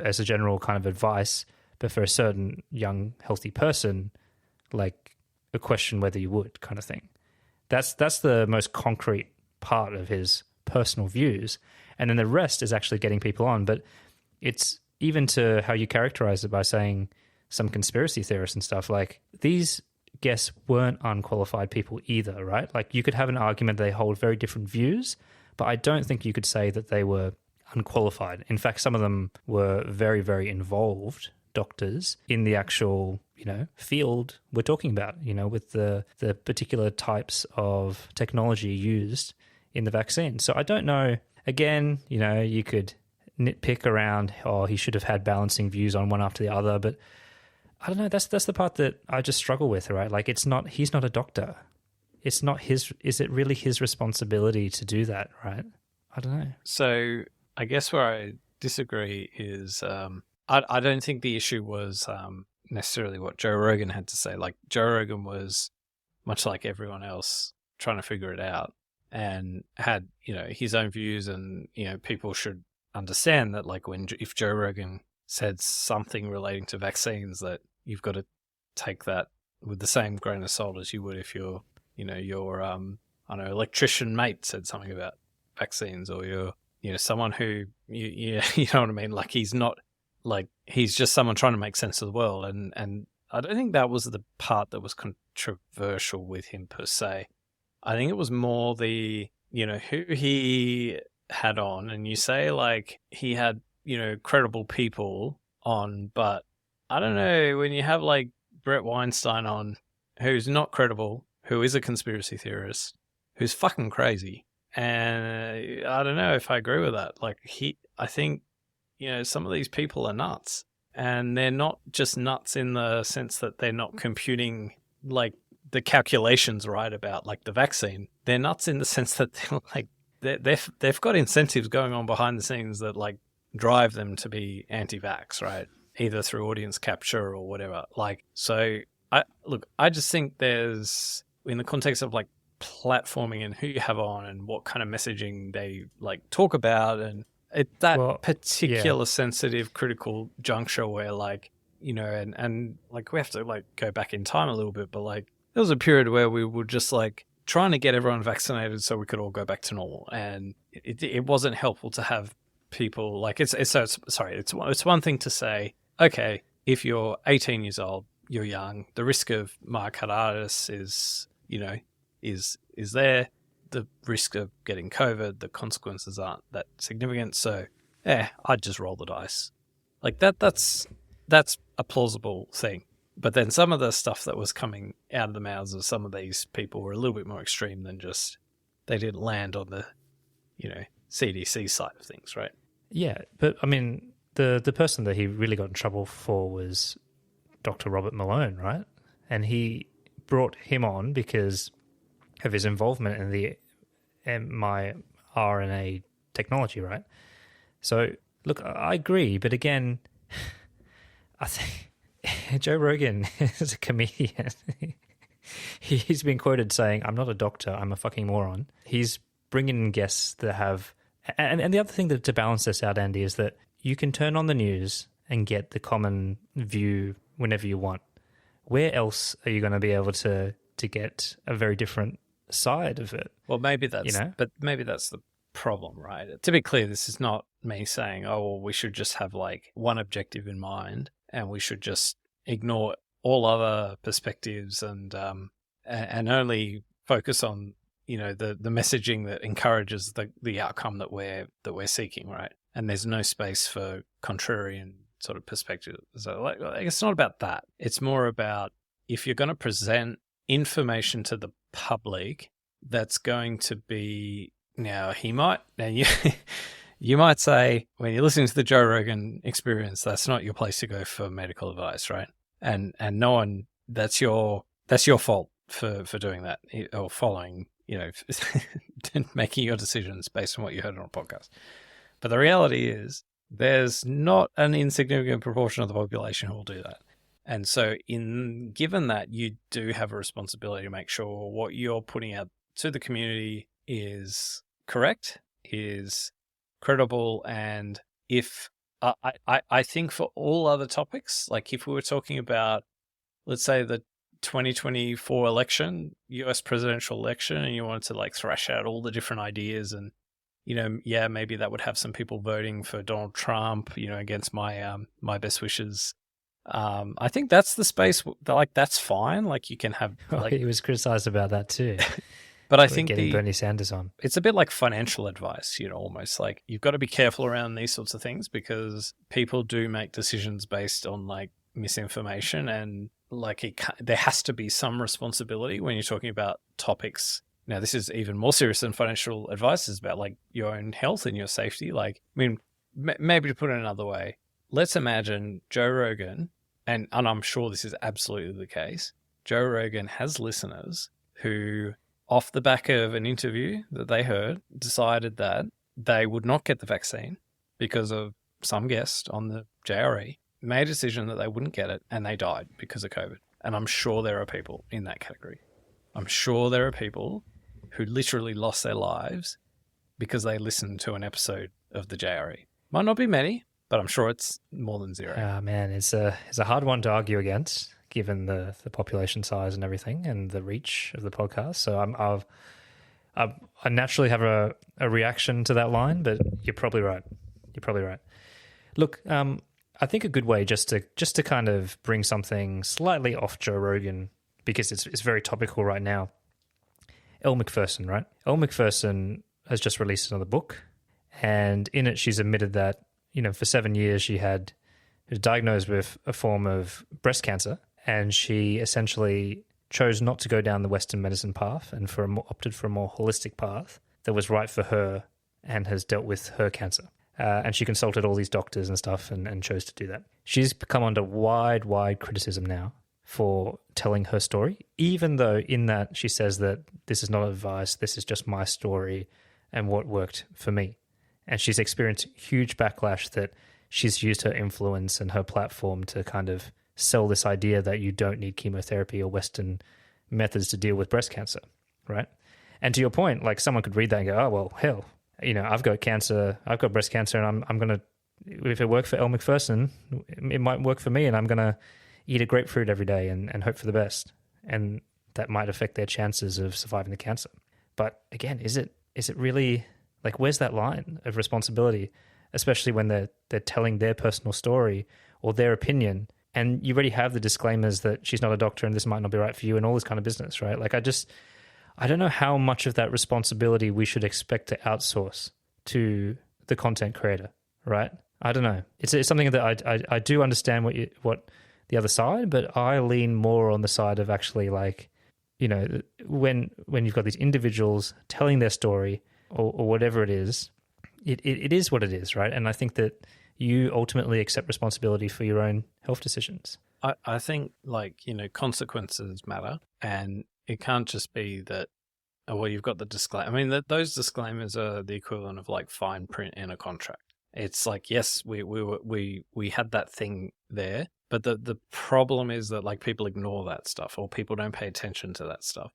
as a general kind of advice, but for a certain young, healthy person, like a question whether you would kind of thing. That's the most concrete part of his personal views. And then the rest is actually getting people on. But it's even to how you characterize it by saying some conspiracy theorists and stuff, like these guests weren't unqualified people either, right? Like you could have an argument they hold very different views, but I don't think you could say that they were unqualified. In fact, some of them were very, very involved doctors in the actual, field we're talking about, with the particular types of technology used in the vaccine. So I don't know. Again, you could nitpick around, he should have had balancing views on one after the other, but I don't know. That's the part that I just struggle with, right? Like he's not a doctor. It's not his. Is it really his responsibility to do that, right? I don't know. So I guess where I disagree is I don't think the issue was necessarily what Joe Rogan had to say. Like Joe Rogan was much like everyone else trying to figure it out and had, his own views, and, people should understand that like if Joe Rogan said something relating to vaccines, that you've got to take that with the same grain of salt as you would if your electrician mate said something about vaccines, or you're someone who you know what I mean? Like he's not, like he's just someone trying to make sense of the world, and I don't think that was the part that was controversial with him per se. I think it was more the, who he had on, and you say like he had, credible people on, but I don't know, when you have like Brett Weinstein on, who's not credible, who is a conspiracy theorist, who's fucking crazy, and I don't know if I agree with that. Like I think, some of these people are nuts, and they're not just nuts in the sense that they're not computing like the calculations right about like the vaccine. They're nuts in the sense that they're like they've got incentives going on behind the scenes that like drive them to be anti-vax, right? Either through audience capture or whatever. Like, so I just think there's, in the context of like platforming and who you have on and what kind of messaging they like talk about, and particular sensitive critical juncture where like, and like we have to like go back in time a little bit, but like there was a period where we were just like trying to get everyone vaccinated so we could all go back to normal, and it wasn't helpful to have people like it's one thing to say, okay, if you're 18 years old, you're young, the risk of myocarditis is there, the risk of getting COVID, the consequences aren't that significant, so I'd just roll the dice. Like that's a plausible thing. But then some of the stuff that was coming out of the mouths of some of these people were a little bit more extreme than just, they didn't land on the, CDC side of things, right? Yeah, but I mean, the person that he really got in trouble for was Dr. Robert Malone, right? And he brought him on because of his involvement in the mRNA technology, right? So, look, I agree, but again, I think Joe Rogan is a comedian. He's been quoted saying, "I'm not a doctor, I'm a fucking moron." He's bringing in guests that have... And the other thing to balance this out, Andy, is that you can turn on the news and get the common view whenever you want. Where else are you going to be able to get a very different side of it? Well, maybe that's... But maybe that's the problem, right? To be clear, this is not me saying, we should just have like one objective in mind, and we should just ignore all other perspectives and only focus on, the messaging that encourages the outcome that we're seeking, right? And there's no space for contrarian sort of perspective. So like, it's not about that. It's more about, if you're going to present information to the public that's going to be... Now, you might say, when you're listening to the Joe Rogan Experience, that's not your place to go for medical advice, right? And no one, that's your fault for doing that, or following, making your decisions based on what you heard on a podcast. But the reality is, there's not an insignificant proportion of the population who will do that. And so given that, you do have a responsibility to make sure what you're putting out to the community is correct, is credible, and if I think for all other topics, like if we were talking about, let's say, the 2024 election, US presidential election, and you wanted to like thrash out all the different ideas and, maybe that would have some people voting for Donald Trump, against my my best wishes. I think that's the space, like that's fine. Like you can have, like, he was criticized about that too. but I think getting Bernie Sanders on. It's a bit like financial advice, almost like you've got to be careful around these sorts of things because people do make decisions based on like misinformation, and like there has to be some responsibility when you're talking about topics. Now, this is even more serious than financial advice. It's about like your own health and your safety. Like, I mean, maybe to put it another way, let's imagine Joe Rogan, and I'm sure this is absolutely the case. Joe Rogan has listeners who, off the back of an interview that they heard, decided that they would not get the vaccine because of some guest on the JRE, made a decision that they wouldn't get it, and they died because of COVID. And I'm sure there are people in that category. I'm sure there are people who literally lost their lives because they listened to an episode of the JRE. Might not be many, but I'm sure it's more than zero. Ah, man, it's a hard one to argue against, given the population size and everything and the reach of the podcast. So I naturally have a reaction to that line, but you're probably right. Look, I think a good way just to kind of bring something slightly off Joe Rogan, because it's very topical right now. Elle Macpherson, right? Elle Macpherson has just released another book, and in it she's admitted that, for 7 years she was diagnosed with a form of breast cancer, and she essentially chose not to go down the Western medicine path and opted for a more holistic path that was right for her and has dealt with her cancer. And she consulted all these doctors and stuff and chose to do that. She's come under wide criticism now for telling her story, even though in that she says that this is not advice, this is just my story and what worked for me. And she's experienced huge backlash that she's used her influence and her platform to kind of sell this idea that you don't need chemotherapy or Western methods to deal with breast cancer, right? And to your point, like someone could read that and go, oh, well, hell, I've got cancer, I've got breast cancer, and I'm going to, if it worked for Elle Macpherson, it might work for me, and I'm going to eat a grapefruit every day and hope for the best. And that might affect their chances of surviving the cancer. But again, is it really, like, where's that line of responsibility, especially when they're telling their personal story or their opinion, and you already have the disclaimers that she's not a doctor and this might not be right for you and all this kind of business, right? Like, I don't know how much of that responsibility we should expect to outsource to the content creator, right? I don't know. It's something that I do understand what the other side, but I lean more on the side of actually, like, when you've got these individuals telling their story or whatever it is, it is what it is, right? And I think that you ultimately accept responsibility for your own health decisions. I think, like, consequences matter, and it can't just be that, you've got the disclaimer. I mean, those disclaimers are the equivalent of like fine print in a contract. It's like, yes, we had that thing there, but the problem is that, like, people ignore that stuff or people don't pay attention to that stuff.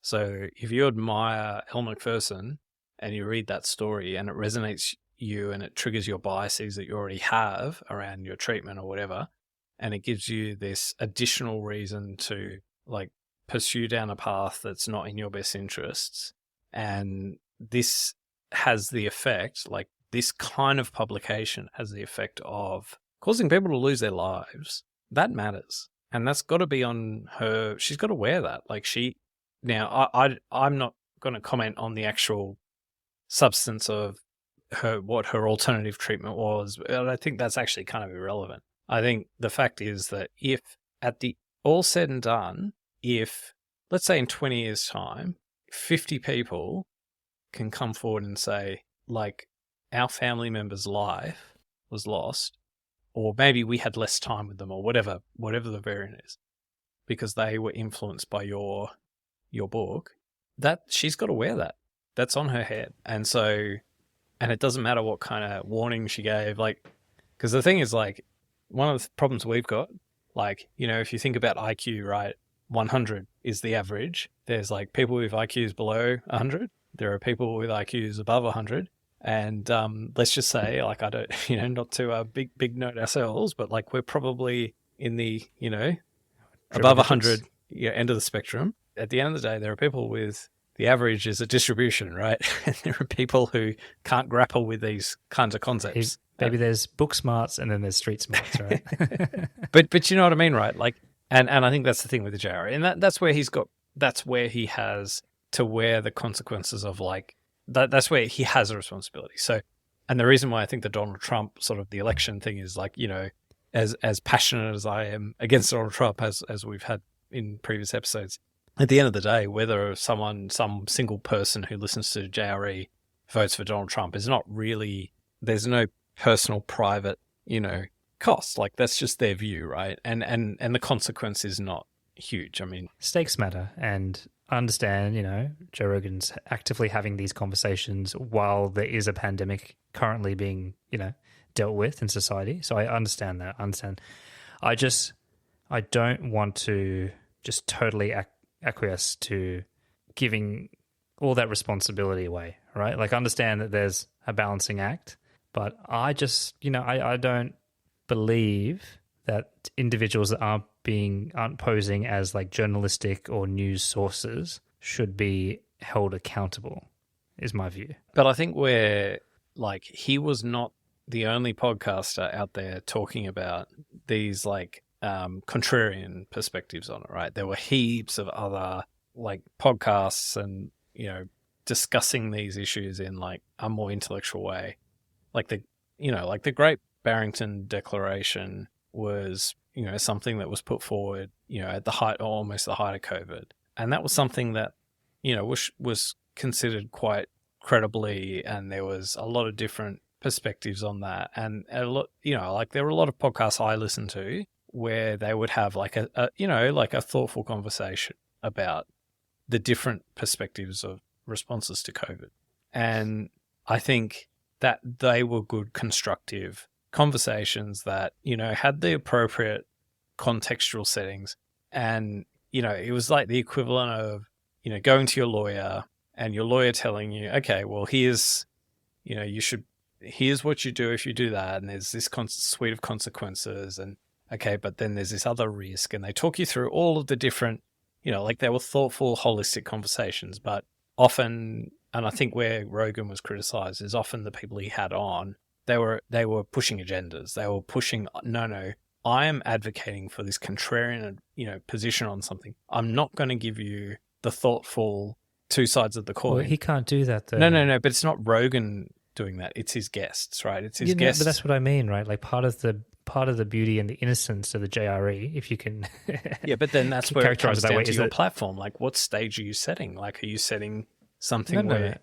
So if you admire Elle Macpherson and you read that story and it resonates you and it triggers your biases that you already have around your treatment or whatever, and it gives you this additional reason to, like, pursue down a path that's not in your best interests, and this has the effect, like, this kind of publication has the effect of causing people to lose their lives, that matters. And that's got to be on her. She's got to wear that. Like, I'm not going to comment on the actual substance of what her alternative treatment was. But I think that's actually kind of irrelevant. I think the fact is that if at the all said and done, if, let's say in 20 years' time, 50 people can come forward and say, like, our family member's life was lost, or maybe we had less time with them, or whatever the variant is, because they were influenced by your book, that she's got to wear that. That's on her head. And so, and it doesn't matter what kind of warning she gave, like, because the thing is, like, one of the problems we've got, like, if you think about IQ, right, 100 is the average. There's, like, people with IQs below 100. there are people with IQs above 100. And let's just say, like, I don't, not to big note ourselves, but like we're probably in the, above 100 end of the spectrum. At the end of the day, there are people with the average is a distribution, right? And there are people who can't grapple with these kinds of concepts. Maybe there's book smarts and then there's street smarts, right? but you know what I mean, right? Like, and I think that's the thing with the JRE, and that's where he has to wear the consequences of like that's where he has a responsibility. So, and the reason why I think the Donald Trump sort of the election thing is like, as passionate as I am against Donald Trump as we've had in previous episodes, at the end of the day, whether some single person who listens to JRE votes for Donald Trump is not really, there's no personal, private, cost. Like that's just their view, right? And the consequence is not huge. I mean, stakes matter, and I understand, Joe Rogan's actively having these conversations while there is a pandemic currently being, dealt with in society. So I understand that. I don't want to just totally acquiesce to giving all that responsibility away, right? Like, I understand that there's a balancing act, but I just, I don't believe that individuals that aren't posing as like journalistic or news sources should be held accountable, is my view. But I think he was not the only podcaster out there talking about these like contrarian perspectives on it, right? There were heaps of other like podcasts and, discussing these issues in like a more intellectual way. Like the Great Barrington Declaration was, something that was put forward, at the height, almost the height of COVID. And that was something that, was considered quite credibly, and there was a lot of different perspectives on that. And a lot, there were a lot of podcasts I listened to where they would have like a thoughtful conversation about the different perspectives of responses to COVID. And I think that they were good, constructive conversations that, had the appropriate contextual settings. And, it was like the equivalent of, going to your lawyer and your lawyer telling you, okay, well, here's what you do if you do that. And there's this suite of consequences. And okay, but then there's this other risk. And they talk you through all of the different, they were thoughtful, holistic conversations, but often, and I think where Rogan was criticized is often the people he had on, they were pushing agendas. They were pushing, no, I am advocating for this contrarian, position on something. I'm not going to give you the thoughtful two sides of the coin. Well, he can't do that though. No, but it's not Rogan doing that. It's his guests, right? It's his guests. But that's what I mean, right? Like part of the beauty and the innocence of the JRE, if you can. Yeah, but then that's where it comes down to your that platform. Like, what stage are you setting? Like, are you setting something where? No.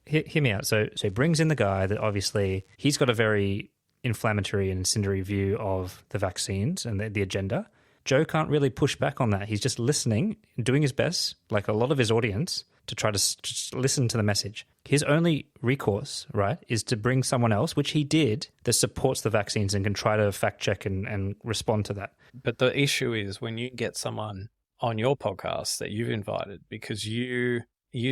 Hear me out. So he brings in the guy that obviously he's got a very inflammatory and incendiary view of the vaccines and the agenda. Joe can't really push back on that. He's just listening, doing his best, like a lot of his audience, to try to just listen to the message. His only recourse, right, is to bring someone else, which he did, that supports the vaccines and can try to fact check and respond to that. But the issue is when you get someone on your podcast that you've invited because you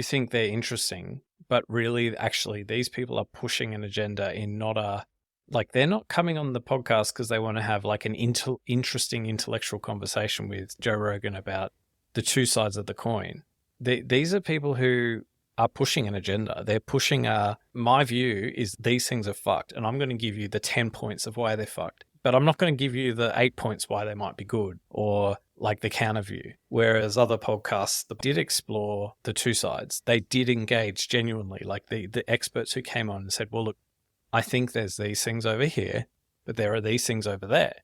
think they're interesting, but really, actually, these people are pushing an agenda in not a, like, they're not coming on the podcast because they want to have like an interesting intellectual conversation with Joe Rogan about the two sides of the coin. These are people who are pushing an agenda. They're pushing my view is these things are fucked, and I'm going to give you the 10 points of why they're fucked. But I'm not going to give you the 8 points why they might be good, or like the counter view. Whereas other podcasts that did explore the two sides, they did engage genuinely. Like the experts who came on and said, well, look, I think there's these things over here, but there are these things over there.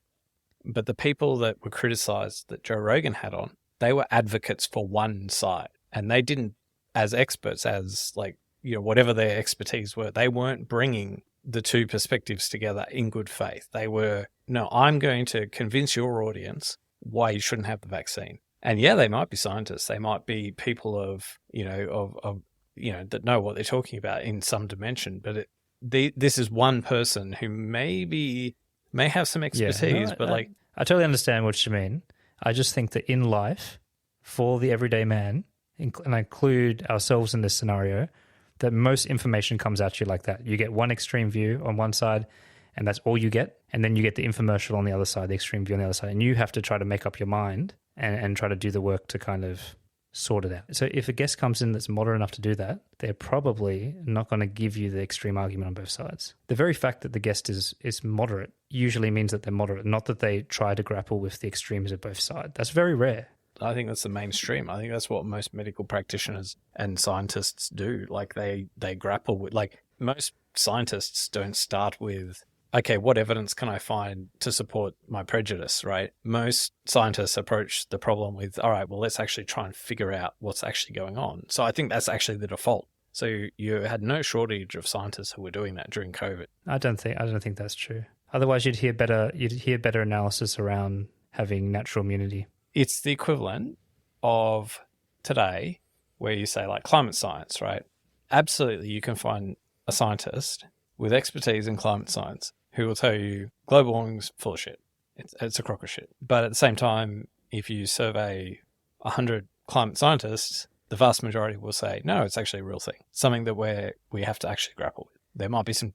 But the people that were criticized that Joe Rogan had on, they were advocates for one side. And they didn't, as experts, as like, whatever their expertise were, they weren't bringing the two perspectives together in good faith. They were, no, I'm going to convince your audience why you shouldn't have the vaccine. And yeah, they might be scientists. They might be people of that know what they're talking about in some dimension. But this is one person who may have some expertise, I totally understand what you mean. I just think that in life, for the everyday man, and I include ourselves in this scenario, that most information comes at you like that. You get one extreme view on one side, and that's all you get. And then you get the infomercial on the other side, the extreme view on the other side. And you have to try to make up your mind and try to do the work to kind of sort it out. So if a guest comes in that's moderate enough to do that, they're probably not going to give you the extreme argument on both sides. The very fact that the guest is moderate usually means that they're moderate, not that they try to grapple with the extremes of both sides. That's very rare. I think that's the mainstream. I think that's what most medical practitioners and scientists do. Like they grapple with, like most scientists don't start with, okay, what evidence can I find to support my prejudice, right? Most scientists approach the problem with, all right, well, let's actually try and figure out what's actually going on. So I think that's actually the default. So you had no shortage of scientists who were doing that during COVID. I don't think that's true. Otherwise, you'd hear better analysis around having natural immunity. It's the equivalent of today where you say like climate science, right? Absolutely, you can find a scientist with expertise in climate science who will tell you global warming's full of shit. It's a crock of shit. But at the same time, if you survey 100 climate scientists, the vast majority will say, no, it's actually a real thing. Something that we have to actually grapple with. There might be some,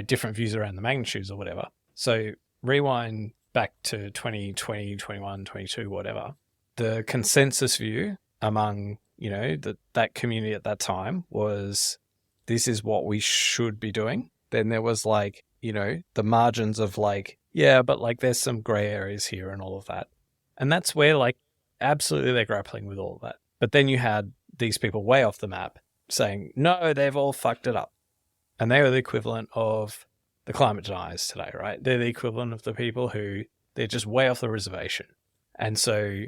different views around the magnitudes or whatever. So rewind back to 2020, 21, 22, whatever. The consensus view among, that community at that time was this is what we should be doing. Then there was like, the margins of like, yeah, but like there's some gray areas here and all of that. And that's where like absolutely they're grappling with all of that. But then you had these people way off the map saying, no, they've all fucked it up. And they were the equivalent of the climate deniers today, right? They're the equivalent of the people who they're just way off the reservation. And so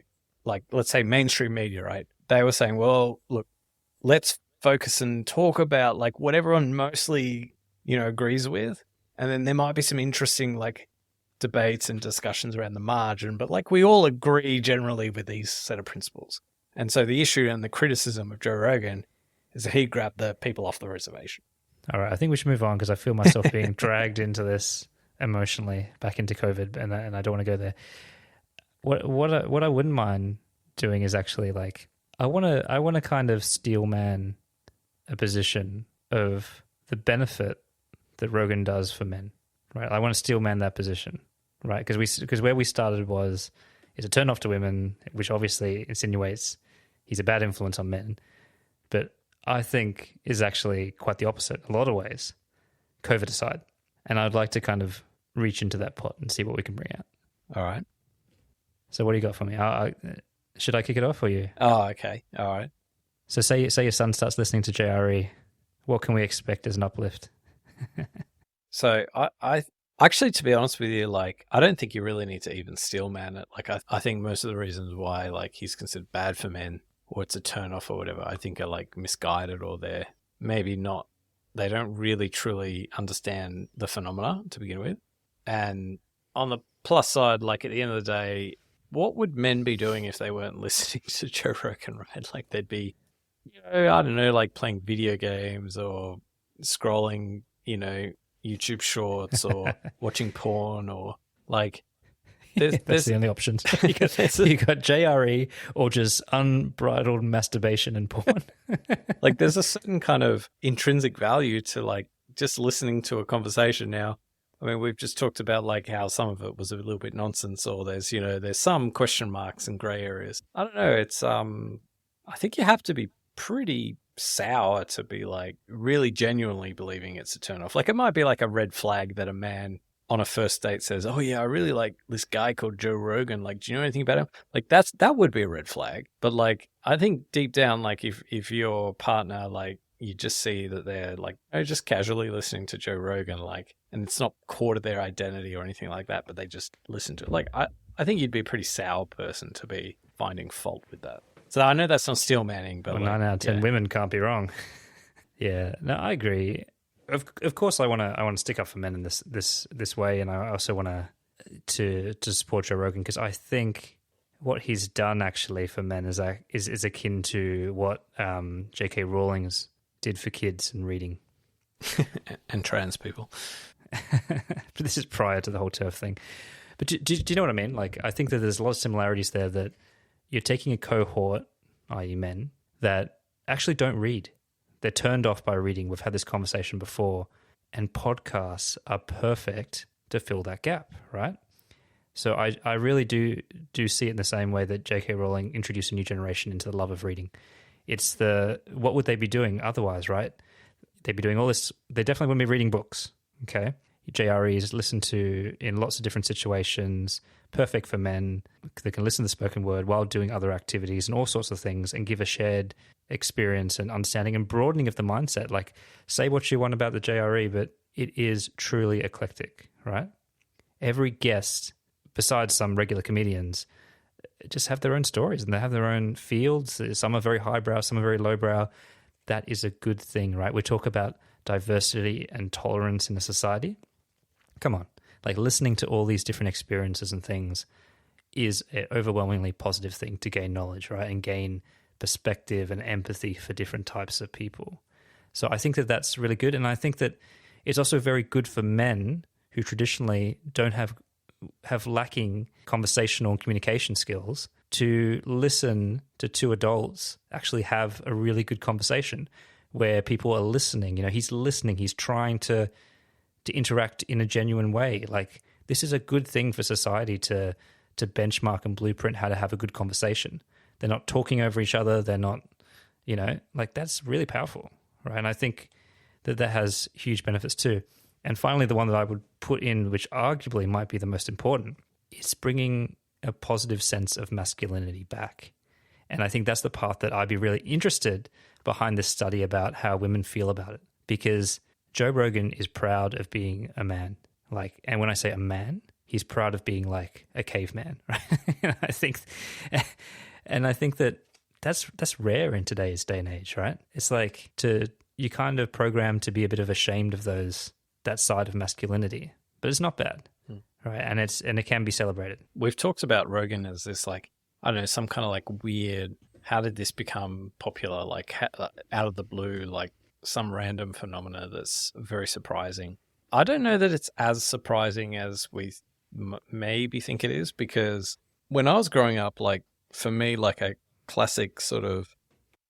like, let's say mainstream media, right? They were saying, well, look, let's focus and talk about like what everyone mostly, agrees with. And then there might be some interesting like debates and discussions around the margin, but like we all agree generally with these set of principles. And so the issue and the criticism of Joe Rogan is that he grabbed the people off the reservation. All right, I think we should move on because I feel myself being dragged into this emotionally back into COVID, and I don't want to go there. What I wouldn't mind doing is actually like I want to kind of steel man a position of the benefit that Rogan does for men, right? I want to steel man that position, right? Because where we started was it's a turn off to women, which obviously insinuates he's a bad influence on men, but I think is actually quite the opposite in a lot of ways, COVID aside. And I'd like to kind of reach into that pot and see what we can bring out. All right. So what do you got for me? Should I kick it off or you? Oh, okay. All right. So say your son starts listening to JRE. What can we expect as an uplift? So I actually, to be honest with you, like, I don't think you really need to even steel man it. Like, I think most of the reasons why like he's considered bad for men or it's a turn off or whatever, I think are like misguided or they're maybe not, they don't really truly understand the phenomena to begin with. And on the plus side, like at the end of the day, what would men be doing if they weren't listening to Joe Rogan, right? Like they'd be, I don't know, like playing video games or scrolling, YouTube shorts or watching porn or like, that's the only options. You got JRE or just unbridled masturbation and porn. Like there's a certain kind of intrinsic value to like just listening to a conversation now. I mean, we've just talked about like how some of it was a little bit nonsense or there's some question marks and gray areas. I don't know. It's, I think you have to be pretty sour to be like really genuinely believing it's a turn off. Like it might be like a red flag that a man on a first date says, oh yeah, I really like this guy called Joe Rogan. Like, do you know anything about him? Like that would be a red flag. But like, I think deep down, like if your partner, like you just see that they're like, just casually listening to Joe Rogan, like, and it's not core to their identity or anything like that, but they just listen to it. Like, I think you'd be a pretty sour person to be finding fault with that. So I know that's not steel manning, but 9 out of 10 women can't be wrong. Yeah, no, I agree. Of course, I want to stick up for men in this way, and I also want to support Joe Rogan because I think what he's done actually for men is akin to what J.K. Rowling's did for kids and reading and trans people. But this is prior to the whole TERF thing. But do you know what I mean? Like, I think that there's a lot of similarities there that you're taking a cohort, i.e. men, that actually don't read. They're turned off by reading. We've had this conversation before, and podcasts are perfect to fill that gap, right? So I really do see it in the same way that J.K. Rowling introduced a new generation into the love of reading. It's what would they be doing otherwise, right? They'd be doing all this. They definitely wouldn't be reading books, okay? JRE is listened to in lots of different situations, perfect for men. They can listen to the spoken word while doing other activities and all sorts of things and give a shared experience and understanding and broadening of the mindset. Like, say what you want about the JRE, but it is truly eclectic, right? Every guest, besides some regular comedians, just have their own stories and they have their own fields. Some are very highbrow, some are very lowbrow. That is a good thing, right? We talk about diversity and tolerance in a society. Come on. Like, listening to all these different experiences and things is an overwhelmingly positive thing to gain knowledge, right? And gain perspective and empathy for different types of people. So I think that that's really good. And I think that it's also very good for men who traditionally don't have lacking conversational and communication skills to listen to two adults actually have a really good conversation where people are listening. You know, he's listening, he's trying to interact in a genuine way. Like, this is a good thing for society to benchmark and blueprint how to have a good conversation. They're not talking over each other. They're not, you know, like, that's really powerful, right? And I think that has huge benefits too. And finally, the one that I would put in, which arguably might be the most important, is bringing a positive sense of masculinity back. And I think that's the part that I'd be really interested behind this study about how women feel about it. Because Joe Rogan is proud of being a man. Like, and when I say a man, he's proud of being like a caveman, right? And I think that that's rare in today's day and age, right? It's like you kind of programmed to be a bit of ashamed of that side of masculinity, but it's not bad, right? And it can be celebrated. We've talked about Rogan as this, like, I don't know, some kind of like weird, how did this become popular? Like, out of the blue, like some random phenomena that's very surprising. I don't know that it's as surprising as we maybe think it is, because when I was growing up, like, for me, like, a classic sort of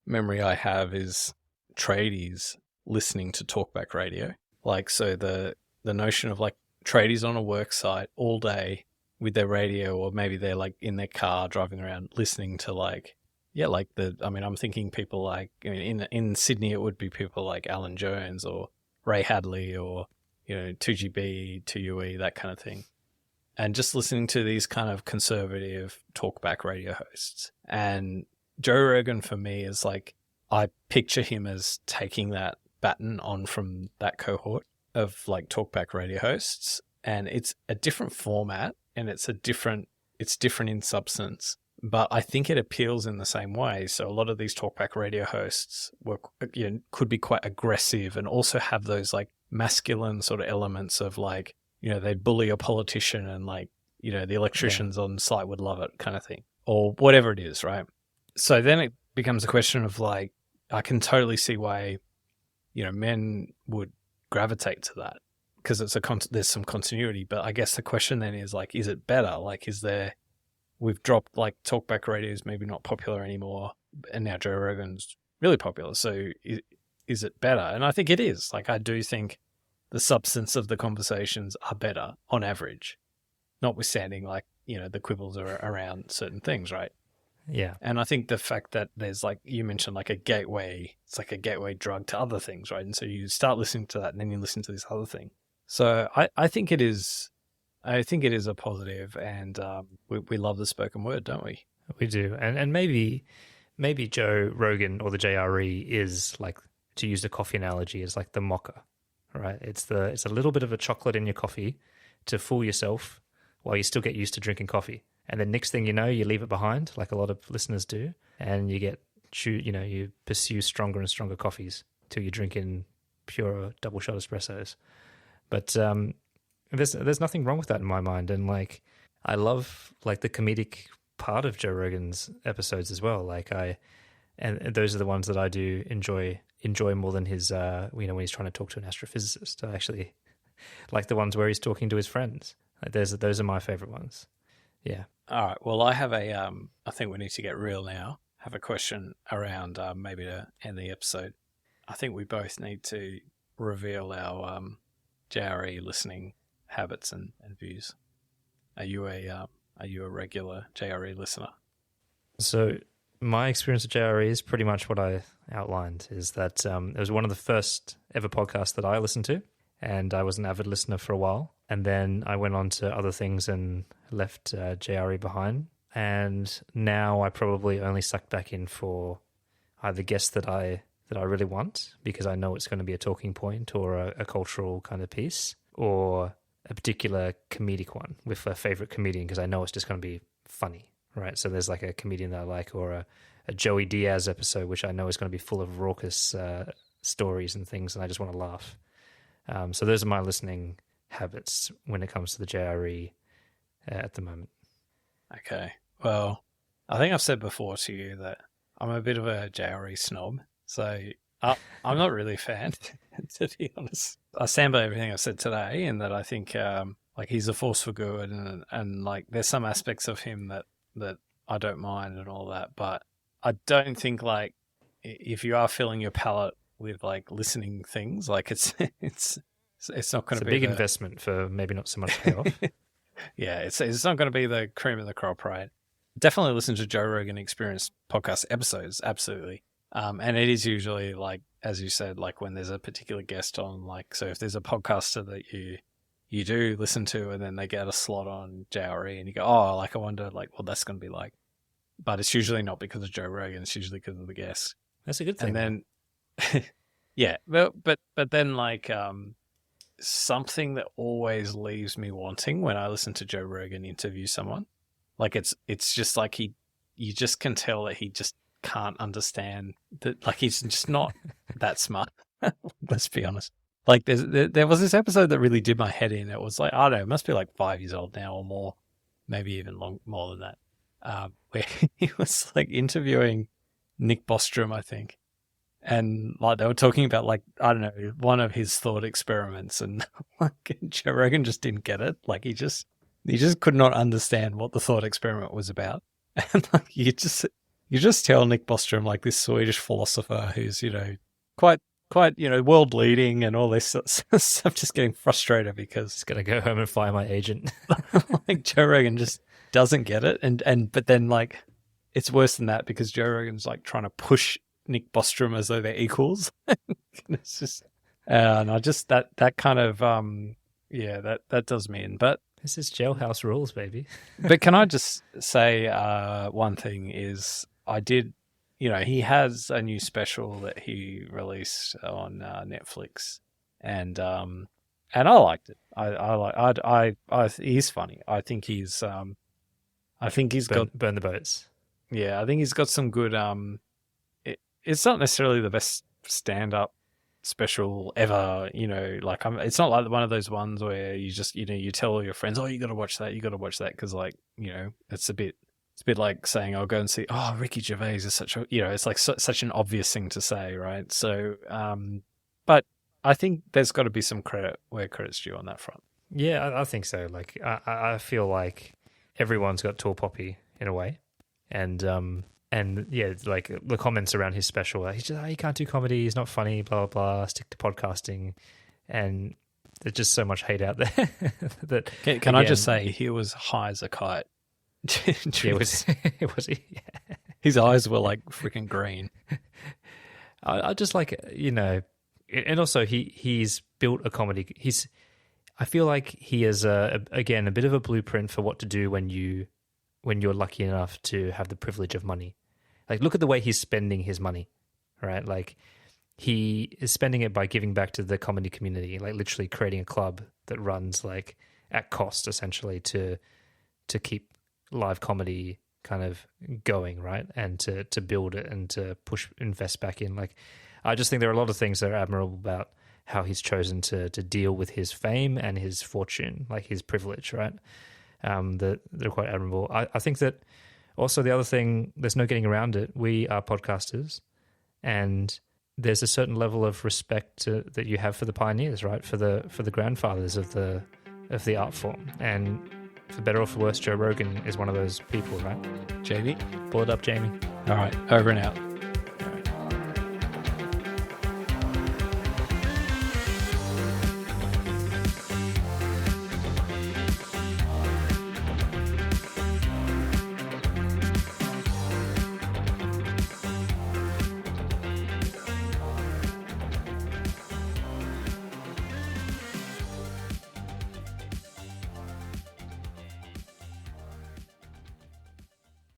memory I have is tradies listening to talkback radio. Like, so the notion of like tradies on a work site all day with their radio, or maybe they're like in their car driving around listening to like, yeah, like I'm thinking people like, I mean, in Sydney, it would be people like Alan Jones or Ray Hadley or, you know, 2GB, 2UE, that kind of thing. And just listening to these kind of conservative talkback radio hosts. And Joe Rogan for me is like, I picture him as taking that baton on from that cohort of like talkback radio hosts. And it's a different format and it's different in substance, but I think it appeals in the same way. So a lot of these talkback radio hosts could be quite aggressive and also have those like masculine sort of elements of like, you know, they'd bully a politician and like, you know, the electricians on site would love it kind of thing, or whatever it is, right? So then it becomes a question of like, I can totally see why, you know, men would gravitate to that because there's some continuity. But I guess the question then is like, is it better? Like, we've dropped like talkback radio is maybe not popular anymore, and now Joe Rogan's really popular. So is it better? And I think it is. Like, I do think the substance of the conversations are better on average, notwithstanding like, you know, the quibbles are around certain things, right? Yeah. And I think the fact that there's like, you mentioned like a gateway, it's like a gateway drug to other things, right? And so you start listening to that and then you listen to this other thing. So I think it is a positive, and we love the spoken word, don't we? We do. And maybe Joe Rogan or the JRE is like, to use the coffee analogy, is like the mocha, right? It's a little bit of a chocolate in your coffee to fool yourself while you still get used to drinking coffee. And then next thing you know, you leave it behind, like a lot of listeners do, and you pursue stronger and stronger coffees till you drink in pure double shot espressos. But there's nothing wrong with that in my mind. And like, I love like the comedic part of Joe Rogan's episodes as well. Like and those are the ones that I do enjoy more than his, when he's trying to talk to an astrophysicist. I actually like the ones where he's talking to his friends. Like those are my favorite ones. Yeah. All right. Well, I have I think we need to get real now. Have a question around maybe to end the episode. I think we both need to reveal our JRE listening habits and views. Are you a regular JRE listener? So my experience with JRE is pretty much what I outlined, is that it was one of the first ever podcasts that I listened to, and I was an avid listener for a while. And then I went on to other things and left JRE behind. And now I probably only suck back in for either guests that I really want, because I know it's going to be a talking point or a cultural kind of piece, or a particular comedic one with a favorite comedian, because I know it's just going to be funny, right? So there's like a comedian that I like, or a Joey Diaz episode, which I know is going to be full of raucous stories and things, and I just want to laugh. So those are my listening habits when it comes to the JRE at the moment. Okay. Well, I think I've said before to you that I'm a bit of a JRE snob, so I'm not really a fan, to be honest. I stand by everything I said today, in that I think like he's a force for good, and like there's some aspects of him that I don't mind and all that, but I don't think, like, if you are filling your palate with like listening things, like it's not going to be a big investment for maybe not so much payoff. Yeah, it's not going to be the cream of the crop, right? Definitely listen to Joe Rogan Experience podcast episodes, absolutely. And it is usually, like, as you said, like when there's a particular guest on, like, so if there's a podcaster that you do listen to and then they get a slot on JRE and you go, oh, like, I wonder, like, what that's going to be like. But it's usually not because of Joe Rogan, it's usually because of the guest. That's a good thing. And then, yeah, but then, like, something that always leaves me wanting when I listen to Joe Rogan interview someone, like, it's just like you just can tell that he just can't understand that, like, he's just not that smart. Let's be honest. Like, there was this episode that really did my head in. It was like, I don't know, it must be like 5 years old now or more, maybe even more than that, where he was like interviewing Nick Bostrom, I think. And like they were talking about, like, I don't know, one of his thought experiments, and like Joe Rogan just didn't get it. Like he just could not understand what the thought experiment was about. And like you just tell Nick Bostrom, like this Swedish philosopher who's, you know, quite, you know, world leading and all this stuff, just getting frustrated because Just gonna go home and fire my agent. like Joe Rogan just doesn't get it. But then, like, it's worse than that because Joe Rogan's like trying to push Nick Bostrom as though they're equals. It's just, and I just, that kind of, that does me in. But This is jailhouse rules, baby. but can I just say one thing is I did, you know, he has a new special that he released on Netflix, and I liked it. He's funny. I think he's got Burn the boats. yeah. I think he's got some good. It's not necessarily the best stand-up special ever, you know, like it's not like one of those ones where you just, you know, you tell all your friends, oh, you got to watch that, because, like, you know, it's a bit like saying, I'll go and see, oh, Ricky Gervais is such a, you know, it's like such an obvious thing to say, right? So but I think there's got to be some credit where credit's due on that front. Yeah, I think so. Like I feel like everyone's got tall poppy in a way, and yeah, like the comments around his special, like, he's just, he can't do comedy, he's not funny, blah blah blah, stick to podcasting, and there's just so much hate out there. That Can I just say, he was high as a kite. it was he? Yeah. His eyes were like freaking green. I just like, you know, and also he's built a comedy. I feel like he is again a bit of a blueprint for what to do when you're lucky enough to have the privilege of money. Like, look at the way he's spending his money, right? Like, he is spending it by giving back to the comedy community, like literally creating a club that runs like at cost, essentially, to keep live comedy kind of going, right? And to build it and to invest back in. Like, I just think there are a lot of things that are admirable about how he's chosen to deal with his fame and his fortune, like his privilege, right? That they're quite admirable. I think that also the other thing, there's no getting around it. We are podcasters, and there's a certain level of respect that you have for the pioneers, right? For the grandfathers of the art form. And for better or for worse, Joe Rogan is one of those people, right? Jamie? Pull it up, Jamie. All right, over and out.